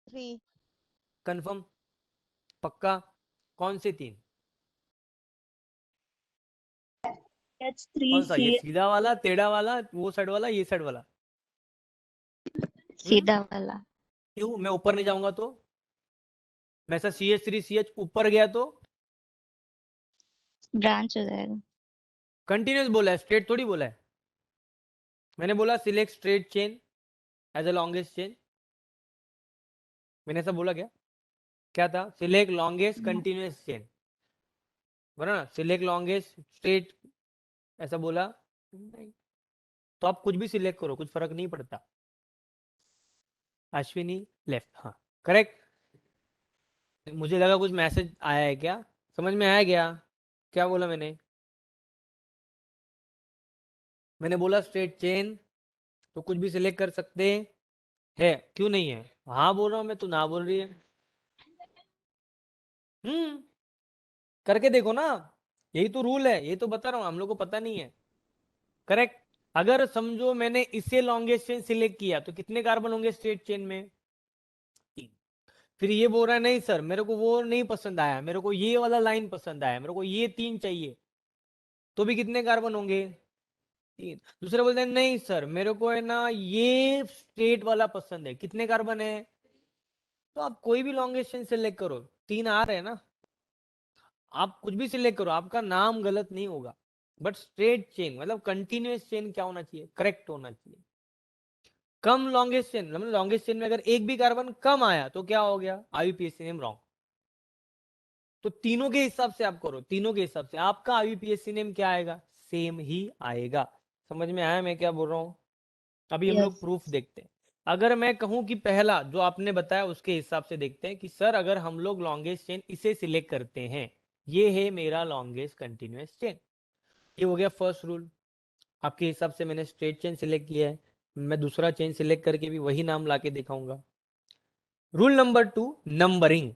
B: 3
A: कंफर्म? पक्का? कौन से 3?
B: H3
A: कौन सा, ये
B: C
A: सीधा वाला, टेढ़ा वाला, वो साइड वाला, ये साइड वाला?
B: सीधा वाला
A: क्यों? मैं ऊपर नहीं जाऊंगा तो? मैं ऐसा CH3CH ऊपर गया तो
B: ब्रांच हो जाएगा।
A: कंटिन्यूस बोला है, स्ट्रेट थोड़ी बोला है। मैंने बोला select straight chain as a longest chain. मैंने ऐसा बोला क्या? क्या था? सिलेक्ट लॉन्गेस्ट कंटिन्यूस चेन, बोला ना? सिलेक्ट लॉन्गेस्ट स्ट्रेट, ऐसा बोला नहीं? तो आप कुछ भी सिलेक्ट करो, कुछ फर्क नहीं पड़ता। अश्विनी लेफ्ट, हाँ करेक्ट। मुझे लगा कुछ मैसेज आया है क्या, समझ में आया क्या? क्या बोला मैंने? मैंने बोला स्ट्रेट चेन तो कुछ भी सिलेक्ट कर सकते हैं। क्यों नहीं है? हाँ बोल रहा हूं मैं, तो ना बोल रही है। हम्म, करके देखो ना, यही तो रूल है, यही तो बता रहा हूँ, हम लोग को पता नहीं है। करेक्ट। अगर समझो मैंने इसे लॉन्गेस्ट चेन सिलेक्ट किया तो कितने कार्बन होंगे स्ट्रेट चेन में? 3। फिर ये बोल रहा है नहीं सर मेरे को वो नहीं पसंद आया, मेरे को ये वाला लाइन पसंद आया, मेरे को ये 3 चाहिए, तो भी कितने कार्बन होंगे? 3। दूसरे बोलते हैं नहीं सर मेरे को है ना ये स्ट्रेट वाला पसंद है, कितने कार्बन है? तो आप कोई भी लॉन्गेस्ट चेन सिलेक्ट करो, 3 आ रहे हैं ना। आप कुछ भी सिलेक्ट करो, आपका नाम गलत नहीं होगा। बट स्ट्रेट चेन मतलब कंटिन्यूअस चेन क्या होना चाहिए? करेक्ट होना चाहिए। कम लॉन्गेस्ट चेन मतलब लॉन्गेस्ट चेन में अगर एक भी कार्बन कम आया तो क्या हो गया? IUPAC name wrong. तो तीनों के हिसाब से आप करो, तीनों के हिसाब से आपका IUPAC नेम क्या आएगा? सेम ही आएगा। समझ में आया मैं क्या बोल रहा हूँ? अभी हम लोग
B: यस
A: प्रूफ देखते हैं। अगर मैं कहूं कि पहला जो आपने बताया उसके हिसाब से देखते हैं कि सर अगर हम लोग लॉन्गेस्ट चेन इसे सिलेक्ट करते हैं, ये है मेरा लॉन्गेस्ट कंटिन्यूअस चेन, ये हो गया फर्स्ट रूल। आपके हिसाब से मैंने स्ट्रेट चेन सिलेक्ट किया है, मैं दूसरा चेन सिलेक्ट करके भी वही नाम लाके दिखाऊंगा। Rule number 2, numbering.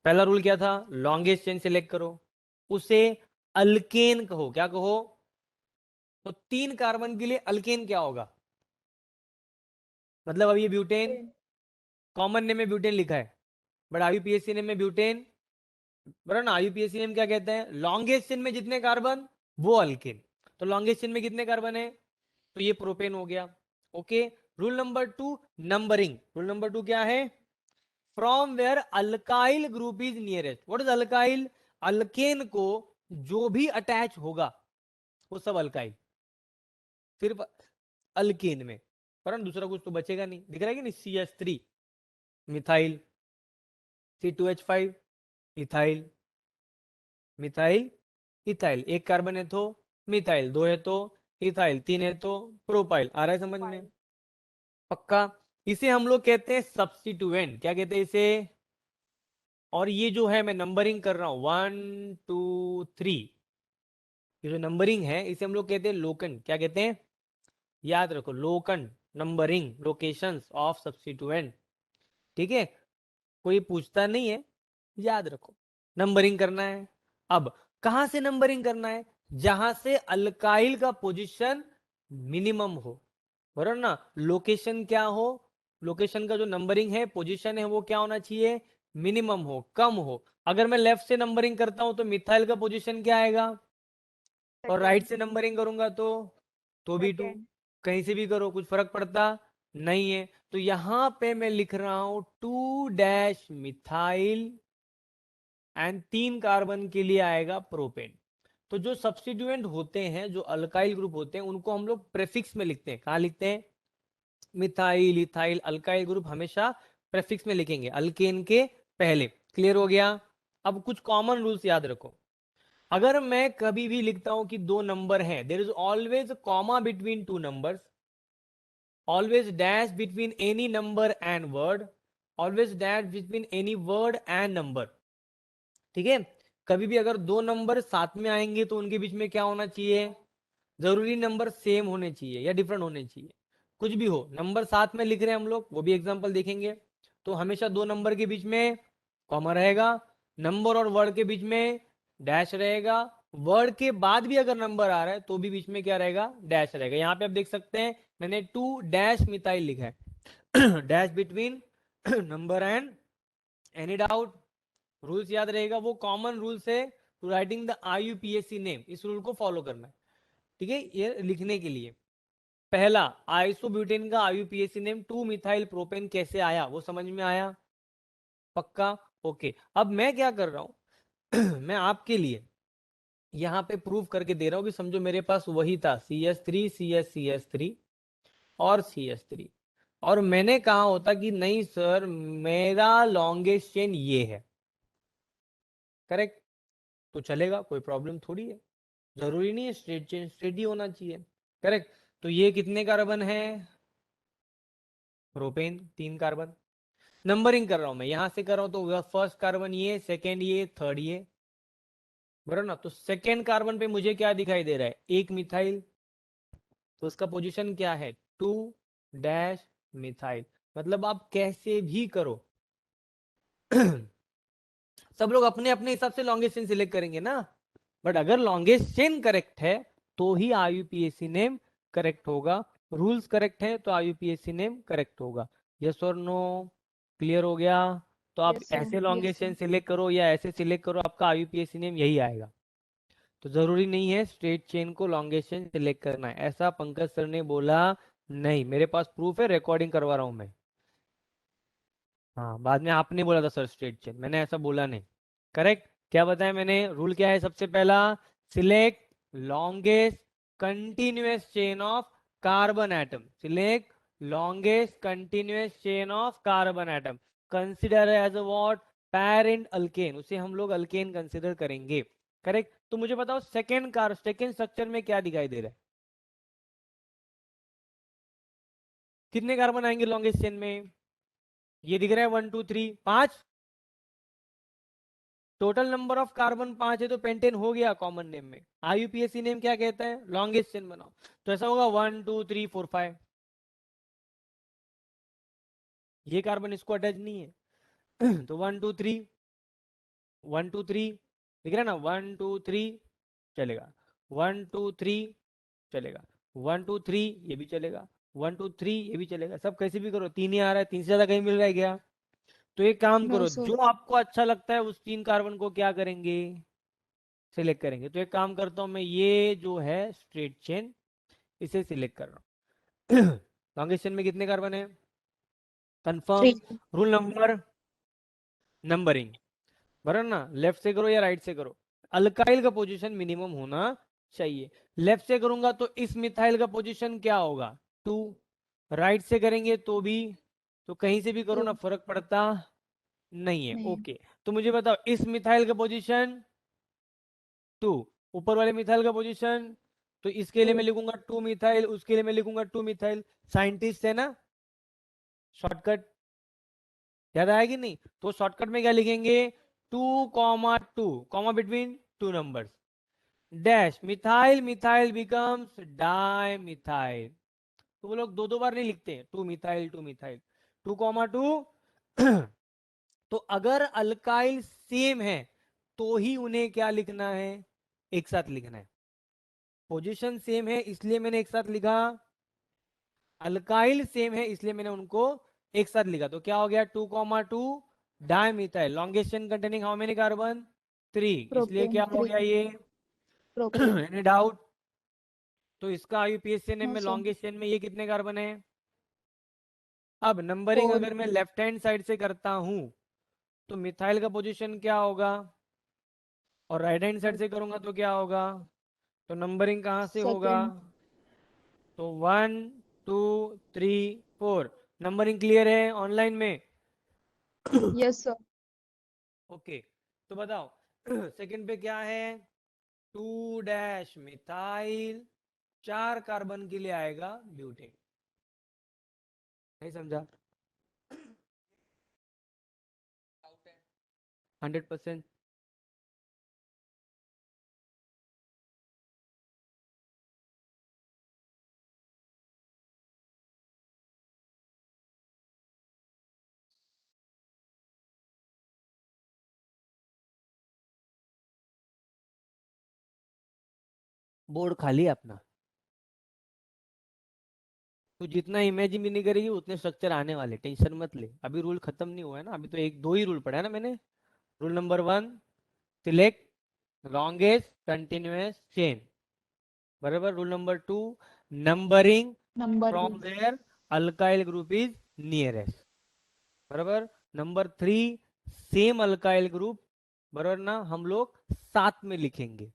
A: पहला रूल क्या था? लॉन्गेस्ट चेन सिलेक्ट करो, उसे अल्केन कहो। क्या कहो? तो 3 कार्बन के लिए अल्केन क्या होगा? मतलब अब ये ब्यूटेन, कॉमन नेम में ब्यूटेन लिखा है, बट IUPAC नेम में ब्यूटेन, बराबर ना? IUPAC नेम क्या कहते हैं? लॉन्गेस्ट चेन में जितने कार्बन वो अल्केन। तो लॉन्गेस्ट चेन में कितने कार्बन है? तो ये प्रोपेन हो गया। Okay. Rule number 2, numbering. Rule number 2 क्या है? From where alkyl group is nearest. What is alkyl? Alkane को जो भी अटैच होगा वो सब अल्काइल, सिर्फ अल्केन में। पर दूसरा कुछ तो बचेगा नहीं, दिख रहा है कि नहीं, CH3 methyl, C2H5 ethyl, methyl ethyl, एक कार्बन है तो मिथाइल, दो है तो इथाइल, तीन है तो प्रोपाइल। आ रहा है समझ में? पक्का। इसे हम लोग कहते हैं सब्स्टिट्यूएंट। क्या कहते हैं इसे? और ये जो है मैं नंबरिंग कर रहा हूं 1 2 3, ये जो नंबरिंग है इसे हम लोग कहते हैं लोकन। क्या कहते हैं? याद रखो, लोकन, नंबरिंग, लोकेशंस ऑफ सब्स्टिट्यूएंट। ठीक है, कोई पूछता नहीं है, याद रखो, नंबरिंग करना है। अब कहां से नंबरिंग करना है? जहां से अल्काइल का पोजीशन मिनिमम हो, बराबर ना। लोकेशन क्या हो? लोकेशन का जो नंबरिंग है, पोजीशन है, वो क्या होना चाहिए? मिनिमम हो, कम हो। अगर मैं लेफ्ट से नंबरिंग करता हूं तो मिथाइल का पोजीशन क्या आएगा? और राइट से नंबरिंग करूंगा तो भी 2।
B: Second.
A: कहीं से भी करो कुछ फर्क पड़ता नहीं है। तो यहां पे मैं लिख रहा हूं 2 डैश मिथाइल एंड 3 कार्बन के लिए आएगा प्रोपेन। तो जो सब्स्टिट्यूएंट होते हैं, जो अल्काइल ग्रुप होते हैं, उनको हम लोग प्रेफिक्स में लिखते हैं। कहाँ लिखते हैं? मिथाइल, इथाइल, अल्काइल ग्रुप हमेशा प्रेफिक्स में लिखेंगे, अल्केन के पहले। क्लियर हो गया? अब कुछ कॉमन रूल्स याद रखो। अगर मैं कभी भी लिखता हूं कि दो नंबर हैं, there is always comma between two numbers, always dash between any number and word, always dash between any word and number. ठीक है, कभी भी अगर दो नंबर साथ में आएंगे तो उनके बीच में क्या होना चाहिए? जरूरी नंबर सेम होने चाहिए या डिफरेंट होने चाहिए। कुछ भी हो, नंबर साथ में लिख रहे हैं हम लोग, वो भी एग्जांपल देखेंगे, तो हमेशा दो नंबर के बीच में कॉमा रहेगा, नंबर और वर्ड के बीच में डैश रहेगा, वर्ड के बाद भी अगर नंबर आ रहा है तो भी बीच में क्या रहेगा? डैश रहेगा। यहाँ पे आप देख सकते हैं मैंने 2 डैश मिथाइल लिखा है dash between number and any doubt. Rules याद रहेगा, वो कॉमन रूल्स है to writing the IUPAC name. इस रूल को फॉलो करना है, ठीक है, ये लिखने के लिए। पहला, आइसोब्यूटेन का IUPAC नेम 2 मिथाइल प्रोपेन कैसे आया, वो समझ में आया? पक्का? ओके। अब मैं क्या कर रहा हूं मैं आपके लिए यहां पे प्रूव करके दे रहा हूं कि समझो मेरे पास वही था CH3 CH और CH3, और मैंने कहा होता कि नहीं सर मेरा लॉन्गेस्ट चेन ये है, करेक्ट, तो चलेगा, कोई प्रॉब्लम थोड़ी है। जरूरी नहीं है स्ट्रेट चेन स्ट्रेट ही होना चाहिए, करेक्ट। तो ये कितने कार्बन है? Propane 3 carbon. नंबरिंग कर रहा हूं मैं, यहां से कर रहा हूं तो फर्स्ट कार्बन ये, सेकेंड ये, थर्ड ये, बराबर ना। तो सेकेंड कार्बन पे मुझे क्या दिखाई दे रहा है? एक मिथाइल, तो उसका पोजीशन क्या है? 2 डैश मिथाइल। मतलब आप कैसे भी करो सब लोग अपने अपने हिसाब से लॉन्गेस्ट चेन सिलेक्ट करेंगे ना, बट अगर लॉन्गेस्ट चेन करेक्ट है तो ही IUPAC नेम करेक्ट होगा, रूल्स करेक्ट है तो IUPAC नेम करेक्ट होगा। यस और नो? क्लियर हो गया? तो आप
B: Yes, sir.
A: ऐसे लॉन्गेस्ट चेन सिलेक्ट करो या ऐसे सिलेक्ट करो, आपका IUPAC नेम यही आएगा। तो जरूरी नहीं है स्ट्रेट चेन को लॉन्गेस्ट चेन सिलेक्ट करना है, ऐसा पंकज सर ने बोला नहीं। मेरे पास प्रूफ है, रिकॉर्डिंग करवा रहा हूं मैं। हाँ, बाद में आपने बोला था सर स्ट्रेट चेन, मैंने ऐसा बोला नहीं। करेक्ट? क्या बताया मैंने? रूल क्या है सबसे पहला? Select longest continuous chain of carbon atom, select longest continuous chain of carbon atom, consider as a what? Parent alkane, उसे हम लोग अल्केन कंसिडर करेंगे। करेक्ट? तो मुझे बताओ सेकेंड स्ट्रक्चर में क्या दिखाई दे रहा है? कितने कार्बन आएंगे लॉन्गेस्ट चेन में? ये दिख रहा है 1 2 3 5, टोटल नंबर ऑफ कार्बन 5 है, तो पेंटेन हो गया कॉमन नेम में। IUPAC नेम क्या कहता है? लॉन्गेस्ट चेन बनाओ। तो ऐसा होगा 1 2 3 4 5, ये कार्बन इसको अटैच नहीं है तो 1 2 3 1 2 3 दिख रहा है ना, 1 2 3 चलेगा, 1 2 3 चलेगा, 1 2 3 ये भी चलेगा, 1 2 3 ये भी चलेगा। सब कैसे भी करो, तीन ही आ रहा है, तीन से ज्यादा कहीं मिल रहा है क्या? तो एक काम
B: No,
A: करो,
B: sir.
A: जो आपको अच्छा लगता है उस 3 कार्बन को क्या करेंगे? सिलेक्ट करेंगे। तो एक काम करता हूं मैं, ये जो है स्ट्रेट चेन इसे सिलेक्ट कर रहा हूँ लॉन्गेस्ट चेन में कितने कार्बन है? कंफर्म।
B: 3.
A: रूल नंबर, नंबरिंग, बराबर ना, लेफ्ट से करो या राइट से करो, अल्काइल का पोजीशन मिनिमम होना चाहिए। लेफ्ट से करूंगा तो इस मिथाइल का पोजीशन क्या होगा? 2, राइट से करेंगे तो भी, तो कहीं से भी करो ना
B: Two.
A: फर्क पड़ता नहीं है।
B: नहीं।
A: ओके, तो मुझे बताओ इस मिथाइल का पोजीशन 2, ऊपर वाले मिथाइल का पोजीशन, तो इसके लिए मैं
B: Two.
A: लिखूंगा 2 मिथाइल, उसके लिए मैं लिखूंगा 2 मिथाइल। साइंटिस्ट है ना, शॉर्टकट याद आया कि नहीं? तो शॉर्टकट में क्या लिखेंगे, 2, 2 comma between 2 numbers, dash methyl, methyl becomes di methyl. तो वो लोग दो दो बार नहीं लिखते, 2 मिथाइल 2 मिथाइल, 2, 2। तो अगर अल्काइल सेम है तो ही उन्हें क्या लिखना है, एक साथ लिखना है। पोजीशन सेम है इसलिए मैंने एक साथ लिखा, अल्काइल सेम है इसलिए मैंने उनको एक साथ लिखा। तो क्या हो गया, 2, 2 dimethyl, longest chain containing how many carbon, 3, इसलिए
B: Propane.
A: क्या हो
B: Three.
A: गया ये,
B: Propane.
A: Any doubt? तो इसका आईयूपीएसी नेम
B: No,
A: में
B: sir.
A: लॉन्गेस्ट चेन में ये कितने कार्बन है? अब नंबरिंग
B: Four.
A: अगर मैं लेफ्ट हैंड साइड से करता हूं तो मिथाइल का पोजीशन क्या होगा, और राइट हैंड साइड से करूंगा तो क्या होगा? तो नंबरिंग कहाँ से होगा?
B: Second.
A: तो 1, 2, 3, 4। नंबरिंग क्लियर है ऑनलाइन में?
B: Yes, sir.
A: ओके, तो बताओ सेकंड पे क्या है, 2 डैश मिथाइल, 4 कार्बन के लिए आएगा ब्यूटेन। नहीं समझा? 100%। बोर्ड खाली है अपना, तो जितना इमेजिन भी नहीं करेगी उतने स्ट्रक्चर आने वाले, टेंशन मत ले। अभी रूल खत्म नहीं हुआ है ना, अभी तो एक दो ही रूल पढ़ा है ना मैंने। Rule number 1, select longest continuous chain, बराबर। Rule number 2, numbering
B: Numbering.
A: From where alkyl group is nearest, बराबर। नंबर 3, सेम अल्काइल ग्रुप, बराबर ना, हम लोग साथ में लिखेंगे।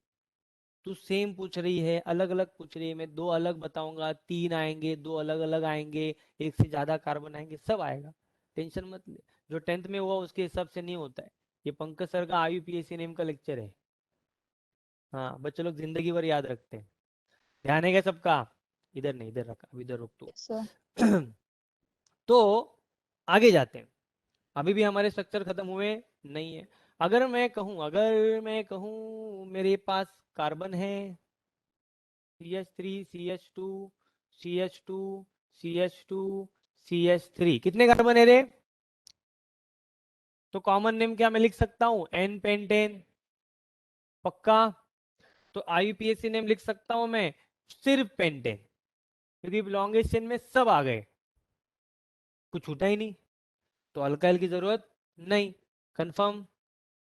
A: तू सेम पूछ रही है, अलग अलग पूछ रही है, मैं दो अलग बताऊंगा, 3 आएंगे, दो अलग अलग आएंगे, एक से ज्यादा कार्बन आएंगे, सब आएगा, टेंशन मत ले। जो 10th में हुआ उसके हिसाब से नहीं होता है। ये पंकज सर का आईयूपीएसी नेम का लेक्चर है। हाँ, बच्चे लोग जिंदगी भर याद रखते हैं। ध्यान है क्या सबका? इधर नहीं, इधर रखा, अब इधर रुक तू।
B: Yes, sir.
A: तो आगे जाते हैं, अभी भी हमारे स्ट्रक्चर खत्म हुए नहीं है। अगर मैं कहूँ मेरे पास कार्बन है CH3, CH2, CH2, CH2, CH3, कितने कार्बन है रे? तो कॉमन नेम क्या मैं लिख सकता हूँ, एन पेंटेन, पक्का? तो आईयूपीएसी नेम लिख सकता हूं मैं सिर्फ पेंटेन, क्योंकि लॉन्गेस्ट चेन में सब आ गए, कुछ छूटा ही नहीं, तो अल्काइल की जरूरत नहीं। कंफर्म?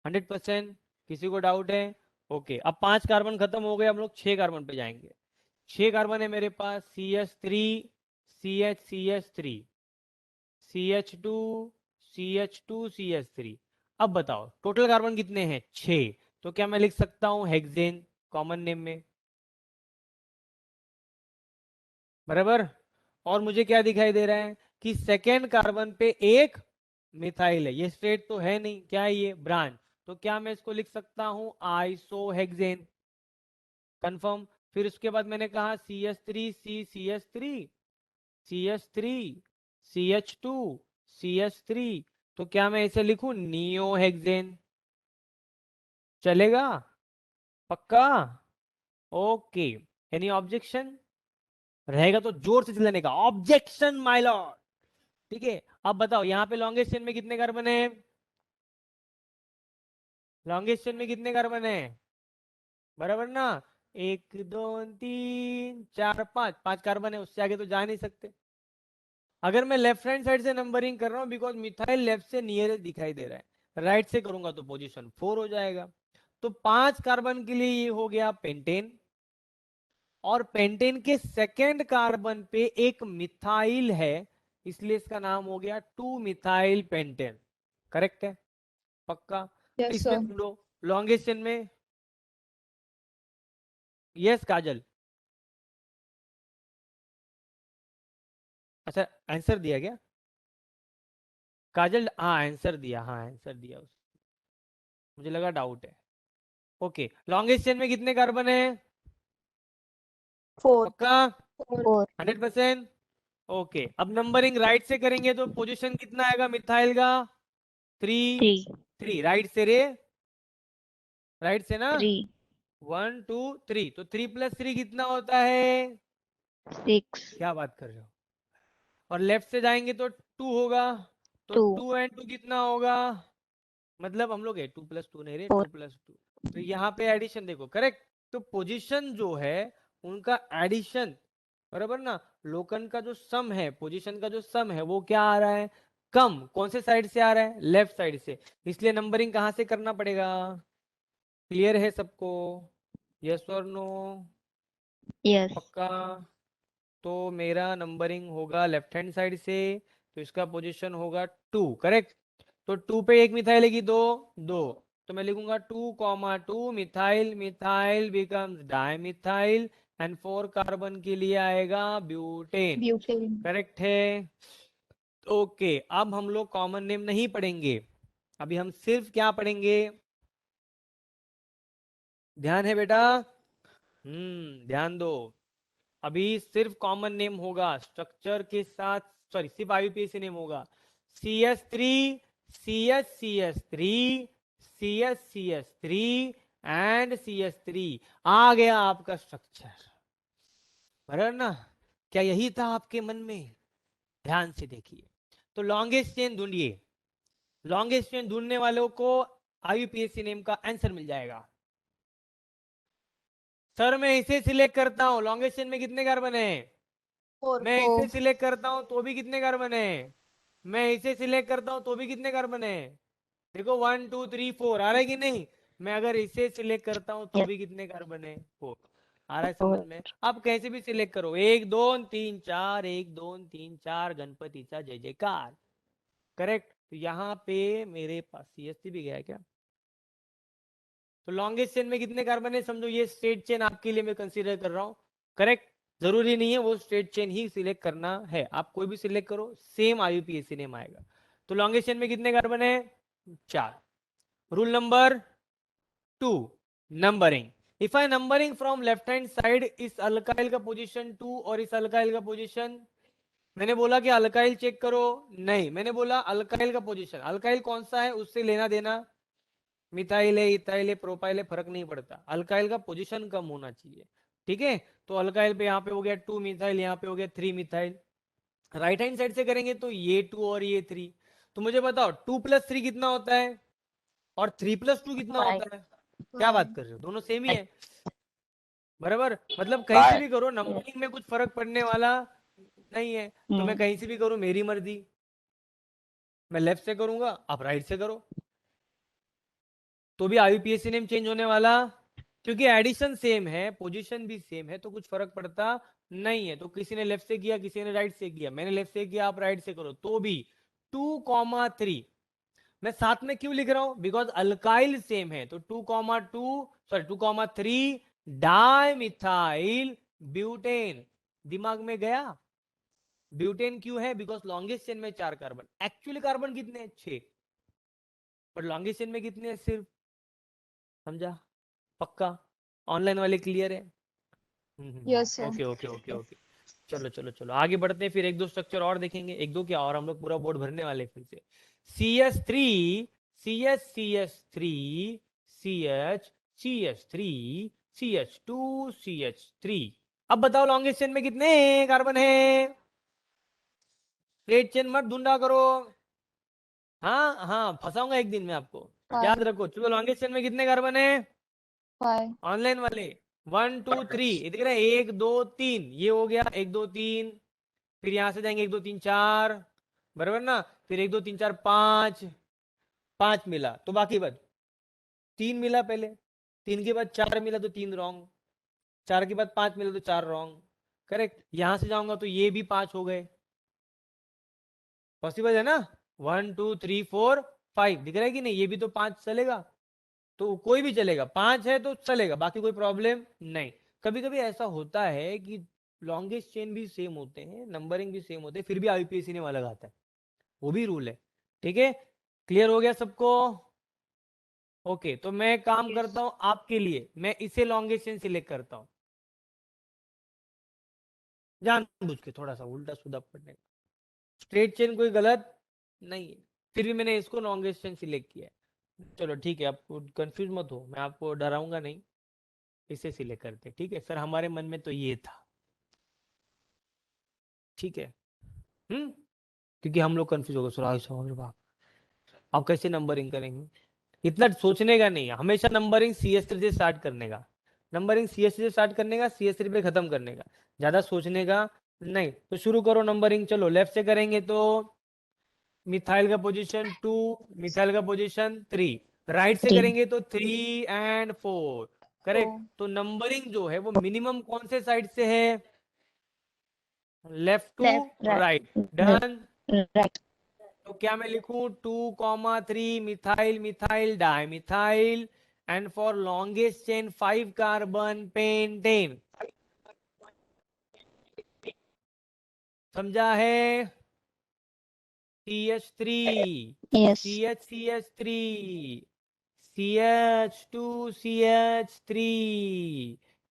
A: 100%? किसी को डाउट है? ओके, अब 5 कार्बन खत्म हो गए, हम लोग 6 कार्बन पे जाएंगे। 6 कार्बन है मेरे पास, CH3, CH3, CH2, CH2, CH3। अब बताओ टोटल कार्बन कितने हैं, 6। तो क्या मैं लिख सकता हूं हेक्सेन कॉमन नेम में, बराबर? और मुझे क्या दिखाई दे रहा है कि सेकेंड कार्बन पे एक मिथाइल है, ये स्ट्रेट तो है नहीं, क्या है ये, ब्रांच। तो क्या मैं इसको लिख सकता हूं आइसोहेक्सेन? कंफर्म? फिर उसके बाद मैंने कहा CH3, CH3, CH3, CH2, CH3, तो क्या मैं इसे लिखूं नियोहेक्सेन? चलेगा? पक्का? Okay, any objection? रहेगा तो जोर से चिल्लाने का, ऑब्जेक्शन माय लॉर्ड। ठीक है, अब बताओ यहाँ पे लॉन्गेस्ट चेन में कितने कार्बन है, लॉन्गेस्ट चेन में कितने कार्बन है, बराबर ना? 1, 2, 3, 4, 5, 5 कार्बन है, उससे आगे तो जा नहीं सकते। अगर मैं लेफ्ट हैंड साइड से नंबरिंग कर रहा हूँ, बिकॉज मिथाइल लेफ्ट से नियर दिखाई दे रहा है, राइट से करूंगा तो पोजीशन 4 हो जाएगा। तो 5 कार्बन के लिए ये हो गया पेंटेन, और पेंटेन के सेकेंड कार्बन पे एक मिथाइल है, इसलिए इसका नाम हो गया 2 मिथाइल पेंटेन। करेक्ट है? पक्का?
B: Yes,
A: इसमें
B: sir.
A: ढूंढो लॉन्गेस्ट चेन में। यस काजल? अच्छा आंसर दिया क्या काजल? हाँ आंसर दिया, हाँ आंसर दिया मुझे लगा डाउट है। ओके, लॉन्गेस्ट चेन में कितने कार्बन है?
B: 4
A: पक्का?
B: 4
A: 100%? ओके, अब नंबरिंग राइट से करेंगे तो पोजीशन कितना आएगा मिथाइल का? 3
D: 3
A: 3 राइट से रे, राइट से ना?
D: 3
A: 1 2 3, तो 3 + 3 कितना होता है?
D: 6
A: क्या बात कर रहे हो? और लेफ्ट से जाएंगे तो 2 होगा, तो
D: 2
A: 2 एंड 2 कितना होगा? मतलब हम लोग 2 + 2 नहीं रे,
D: 4
A: 2 + 2। तो यहाँ पे एडिशन देखो, करेक्ट। तो पोजीशन जो है उनका एडिशन, बराबर ना? लोकन का जो सम है, पोजीशन का जो सम है वो क्या आ रहा है? कम। कौन से साइड से आ रहा है? लेफ्ट साइड से। इसलिए नंबरिंग कहाँ से करना पड़ेगा? क्लियर है सबको? यस और नो?
D: यस
A: पक्का? तो मेरा नंबरिंग होगा लेफ्ट हैंड साइड से, तो इसका पोजीशन होगा 2, करेक्ट। तो 2 पे एक मिथाइल है कि 2 2, तो मैं लिखूंगा 2,2 methyl, methyl becomes dimethyl and 4 carbon के लिए आएगा ब्यूटेन।
B: ब्यूटेन
A: करेक्ट है? ओके, अब हम लोग कॉमन नेम नहीं पढ़ेंगे, अभी हम सिर्फ क्या पढ़ेंगे? ध्यान है बेटा? ध्यान दो। अभी सिर्फ कॉमन नेम होगा स्ट्रक्चर के साथ, सॉरी सिर्फ आईयूपीएसी नेम होगा। CS3 CS3 CS3 and CS3 आ गया आपका स्ट्रक्चर, बराबर ना? क्या यही था आपके मन में? ध्यान से देखिए, तो लॉन्गेस्ट चेन ढूंढिए। लॉन्गेस्ट चेन ढूंढने वालों को आईयूपीएसी नेम का आंसर मिल जाएगा। सर मैं इसे सिलेक्ट करता हूं, लॉन्गेस्ट चेन में कितने कार्बन है?
B: 4
A: मैं इसे
B: 4
A: सिलेक्ट करता हूं तो भी कितने कार्बन है? मैं इसे सिलेक्ट करता हूं तो भी कितने कार्बन है? देखो 1 2 3 4 आ रहा है कि नहीं? मैं अगर इसे सिलेक्ट करता हूं तो
D: यस
A: भी कितने कार्बन है? 4 आ रहा है समझ
D: 4
A: में? आप कैसे भी सिलेक्ट करो, 1 2 3 4, 1 2 3 4, गणपतिचा जय जयकार। करेक्ट। तो यहाँ पे मेरे पास CH3 भी गया है क्या? तो लॉन्गेस्ट चेन में कितने कार्बन है? समझो ये स्ट्रेट चेन आपके लिए मैं कंसीडर कर रहा हूँ, करेक्ट। जरूरी नहीं है वो स्ट्रेट चेन ही सिलेक्ट करना है, आप कोई भी सिलेक्ट करो, सेम आईयूपीएसी नेम आएगा। तो लॉन्गेस्ट चेन में कितने कार्बन है? 4। Rule number 2, numbering. If I numbering from left hand side, इस अल्काइल का पोजीशन 2 और इस अल्काइल का पोजीशन, मैंने बोला कि अल्काइल चेक करो? नहीं, मैंने बोला अल्काइल का पोजीशन। अल्काइल कौन सा है उससे लेना देना, मिथाइल है, इथाइल है, प्रोपाइल है, फर्क नहीं पड़ता, अल्काइल का पोजीशन कम होना चाहिए। ठीक है, तो अल्काइल पे यहाँ पे हो गया 2 मिथाइल, यहाँ पे हो गया 3 मिथाइल। राइट हैंड साइड से करेंगे तो ये 2 और ये 3। तो मुझे बताओ 2 + 3 कितना होता है और 3 + 2 कितना
D: 5
A: होता है? क्या बात कर रहे हो, दोनों सेम ही है, बराबर। मतलब कहीं से
C: Five.
A: भी करो, नंबरिंग में कुछ फर्क पड़ने वाला नहीं है। तो मैं कहीं से भी करूं, मेरी मर्जी, मैं लेफ्ट से करूंगा, आप राइट से करो, तो भी आईयूपीएसी नेम चेंज होने वाला, क्योंकि एडिशन सेम है, पोजीशन भी सेम है, तो कुछ फर्क पड़ता नहीं है। तो किसी ने लेफ्ट से किया, किसी ने राइट से किया, मैंने लेफ्ट से किया, आप राइट से करो, तो भी 2,3। मैं साथ में क्यों लिख रहा हूं? बिकॉज अल्काइल सेम है, तो 2,3 डाइमिथाइल ब्यूटेन। दिमाग में गया? ब्यूटेन क्यों है? बिकॉज लॉन्गेस्ट चेन में 4 कार्बन, एक्चुअली कार्बन कितने हैं? 6, पर लॉन्गेस्ट चेन में कितने हैं सिर्फ? समझा? पक्का? ऑनलाइन वाले क्लियर है?
B: Yes sir
A: okay okay okay okay. चलो चलो चलो आगे बढ़ते हैं, फिर एक दो स्ट्रक्चर और देखेंगे, एक दो क्या, और हम लोग पूरा बोर्ड भरने वाले हैं फिर से। CS3 CS3 CH CS3 CH2 CH3। अब बताओ लॉन्गेस्ट चेन में कितने कार्बन है? स्ट्रेट चेन मत ढूंढा करो, हाँ हाँ फंसाऊंगा एक दिन में आपको, याद
B: 5
A: रखो। चलो लॉन्गेस्ट चेन में कितने कार्बन है?
B: 5
A: ऑनलाइन वाले 1 2 3 दिख रहा है, 1 2 3, ये हो गया 1 2 3। फिर यहां से जाएंगे 1 2 3 4, बराबर ना? फिर 1 2 3 4 5, 5 मिला तो बाकी बच 3 मिला पहले, 3 के बाद 4 मिला तो 3 रॉन्ग, 4 के बाद 5 मिला तो 4 रॉन्ग, करेक्ट। यहां से जाऊंगा तो ये भी 5 हो गए, पॉसिबल है ना? 1 2 3 4 5 दिख रहा है कि नहीं? ये भी तो 5 चलेगा, तो कोई भी चलेगा, 5 है तो चलेगा, बाकी कोई प्रॉब्लम नहीं। कभी कभी ऐसा होता है कि लॉन्गेस्ट चेन भी सेम होते हैं, नंबरिंग भी सेम होते हैं, फिर भी आईपीएससी ने अलग आता है, वो भी रूल है। ठीक है, क्लियर हो गया सबको? ओके, तो मैं काम करता हूं आपके लिए, मैं इसे लॉन्गेस्ट चेन सिलेक्ट करता हूं, जानबूझ के थोड़ा सा उल्टा सीधा पढ़ने का, स्ट्रेट चेन कोई गलत नहीं है, फिर भी मैंने इसको लॉन्गेस्ट चेन सिलेक्ट किया है। चलो ठीक है, आपको कंफ्यूज मत हो, मैं आपको डराऊंगा नहीं, इसे सिलेक्ट करते। ठीक है सर, हमारे मन में तो ये था। ठीक है, क्योंकि हम लोग कंफ्यूज हो गए, सर आप कैसे नंबरिंग करेंगे, इतना सोचने का नहीं है, हमेशा नंबरिंग CS3 से स्टार्ट करने का, नंबरिंग CS3 से स्टार्ट करने का, CS3 पे खत्म करने का, ज्यादा सोचने का नहीं। तो शुरू करो नंबरिंग, चलो लेफ्ट से करेंगे तो मिथाइल का पोजीशन 2, मिथाइल का पोजीशन 3, राइट से
D: 3.
A: करेंगे तो 3 and 4, करेक्ट।
B: 4.
A: तो नंबरिंग जो है वो मिनिमम कौन से साइड से है, left to
B: Left, right.
A: Right, done.
D: Right.
A: तो क्या मैं लिखूं 2,3 methyl methyl dimethyl and for longest chain 5 carbon pentane, समझा है? CH3,
D: Yes.
A: CH3, CH2, CH3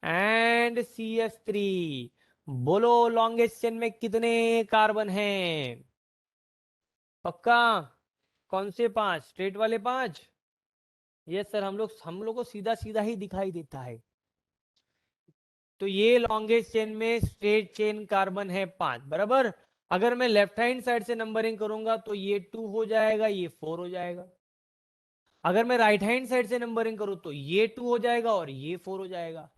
A: and CH3। बोलो लॉन्गेस्ट चेन में कितने कार्बन हैं? पक्का? कौन से 5? स्ट्रेट वाले 5? यस सर, हम लोग को सीधा सीधा ही दिखाई देता है। तो ये लॉन्गेस्ट चेन में स्ट्रेट चेन कार्बन है 5, बराबर। अगर मैं लेफ्ट हैंड साइड से नंबरिंग करूंगा तो ये 2 हो जाएगा, ये 4 हो जाएगा। अगर मैं राइट हैंड साइड से नंबरिंग करूं तो ये 2 हो जाएगा और ये 4 हो जाएगा,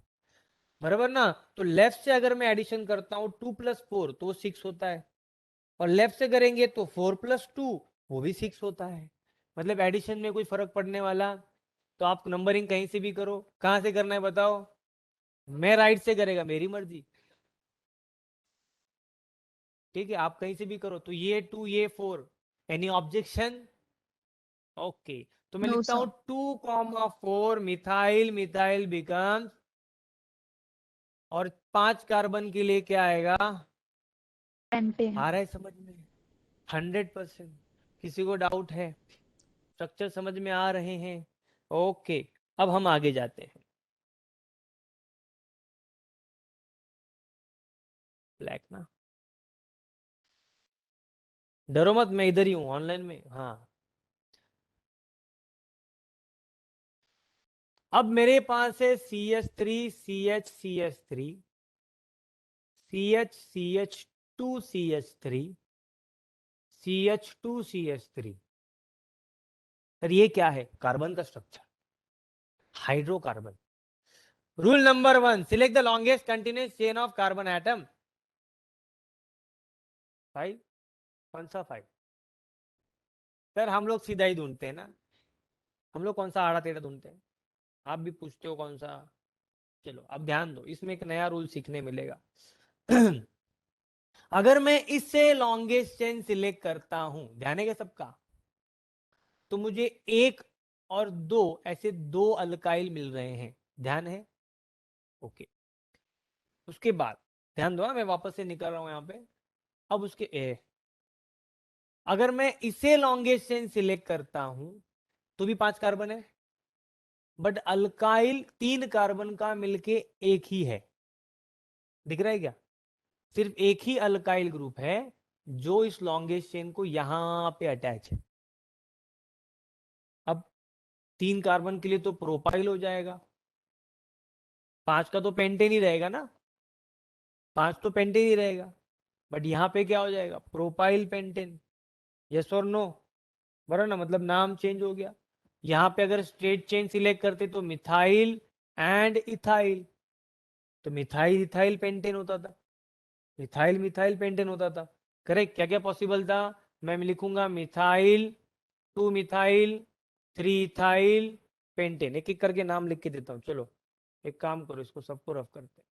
A: बराबर ना। तो लेफ्ट से अगर मैं एडिशन करता हूं 2 + 4 तो 6 होता है, और लेफ्ट से करेंगे तो 4 + 2 वो भी 6 होता है। मतलब एडिशन में कोई फर्क पड़ने वाला, तो आप नंबरिंग कहीं से भी करो, कहां से करना है बताओ? मैं राइट से करेगा मेरी मर्जी, ठीक है, आप कहीं से भी करो। तो ये 2 ये 4, एनी ऑब्जेक्शन? ओके, तो मैं
B: No,
A: लिखता हूं
B: sir.
A: 2,4 मिथाइल मिथाइल बिकम्स, और 5 कार्बन के लिए क्या आएगा?
B: Pentane.
A: आ रहा है समझ में? 100%। किसी को डाउट है? स्ट्रक्चर समझ में आ रहे हैं? ओके, अब हम आगे जाते हैं। ब्लैक ना, डरो मत, मैं इधर ही हूं ऑनलाइन में। हाँ, अब मेरे पास है CH3 CH CH3 CH CH2 CH3 CH2 CH3। Sir ये क्या है? कार्बन का structure, hydrocarbon. Rule number 1, select the longest continuous chain of carbon atom. 5, कौन सा 5? सर हम लोग सीधा ही ढूंढते हैं ना, हम लोग कौन सा आड़ा टेढ़ा ढूंढते हैं? आप भी पूछते हो कौन सा। चलो अब ध्यान दो, इसमें एक नया रूल सीखने मिलेगा। अगर मैं इससे लॉन्गेस्ट चेन सिलेक्ट करता हूं, ध्यान है क्या सबका? तो मुझे 1 और 2 ऐसे 2 अल्काइल मिल रहे हैं, ध्यान है? ओके, उसके बाद ध्यान दो, मैं वापस से निकल रहा हूं यहां पे। अब उसके अगर मैं इसे लॉन्गेस्ट चेन सिलेक्ट करता हूं तो भी 5 कार्बन है, बट अल्काइल 3 कार्बन का मिलके एक ही है, दिख रहा है क्या? सिर्फ एक ही अल्काइल ग्रुप है जो इस लॉन्गेस्ट चेन को यहां पे अटैच है। अब 3 कार्बन के लिए तो प्रोपाइल हो जाएगा, 5 का तो पेंटेन ही रहेगा ना, 5 तो पेंटेन ही रहेगा, बट यहाँ पे क्या हो जाएगा? Propyl pentane. यस और नो? बराबर ना, मतलब नाम चेंज हो गया। यहाँ पे अगर स्ट्रेट चेन सिलेक्ट करते तो मिथाइल एंड इथाइल, तो मिथाइल इथाइल पेंटेन होता था, मिथाइल मिथाइल पेंटेन होता था। करेक्ट? क्या क्या पॉसिबल था? मैं लिखूंगा मिथाइल, 2 मिथाइल, 3 इथाइल पेंटेन, एक एक करके नाम लिख के देता हूँ। चलो एक काम करो, इसको सबको रफ करते हैं।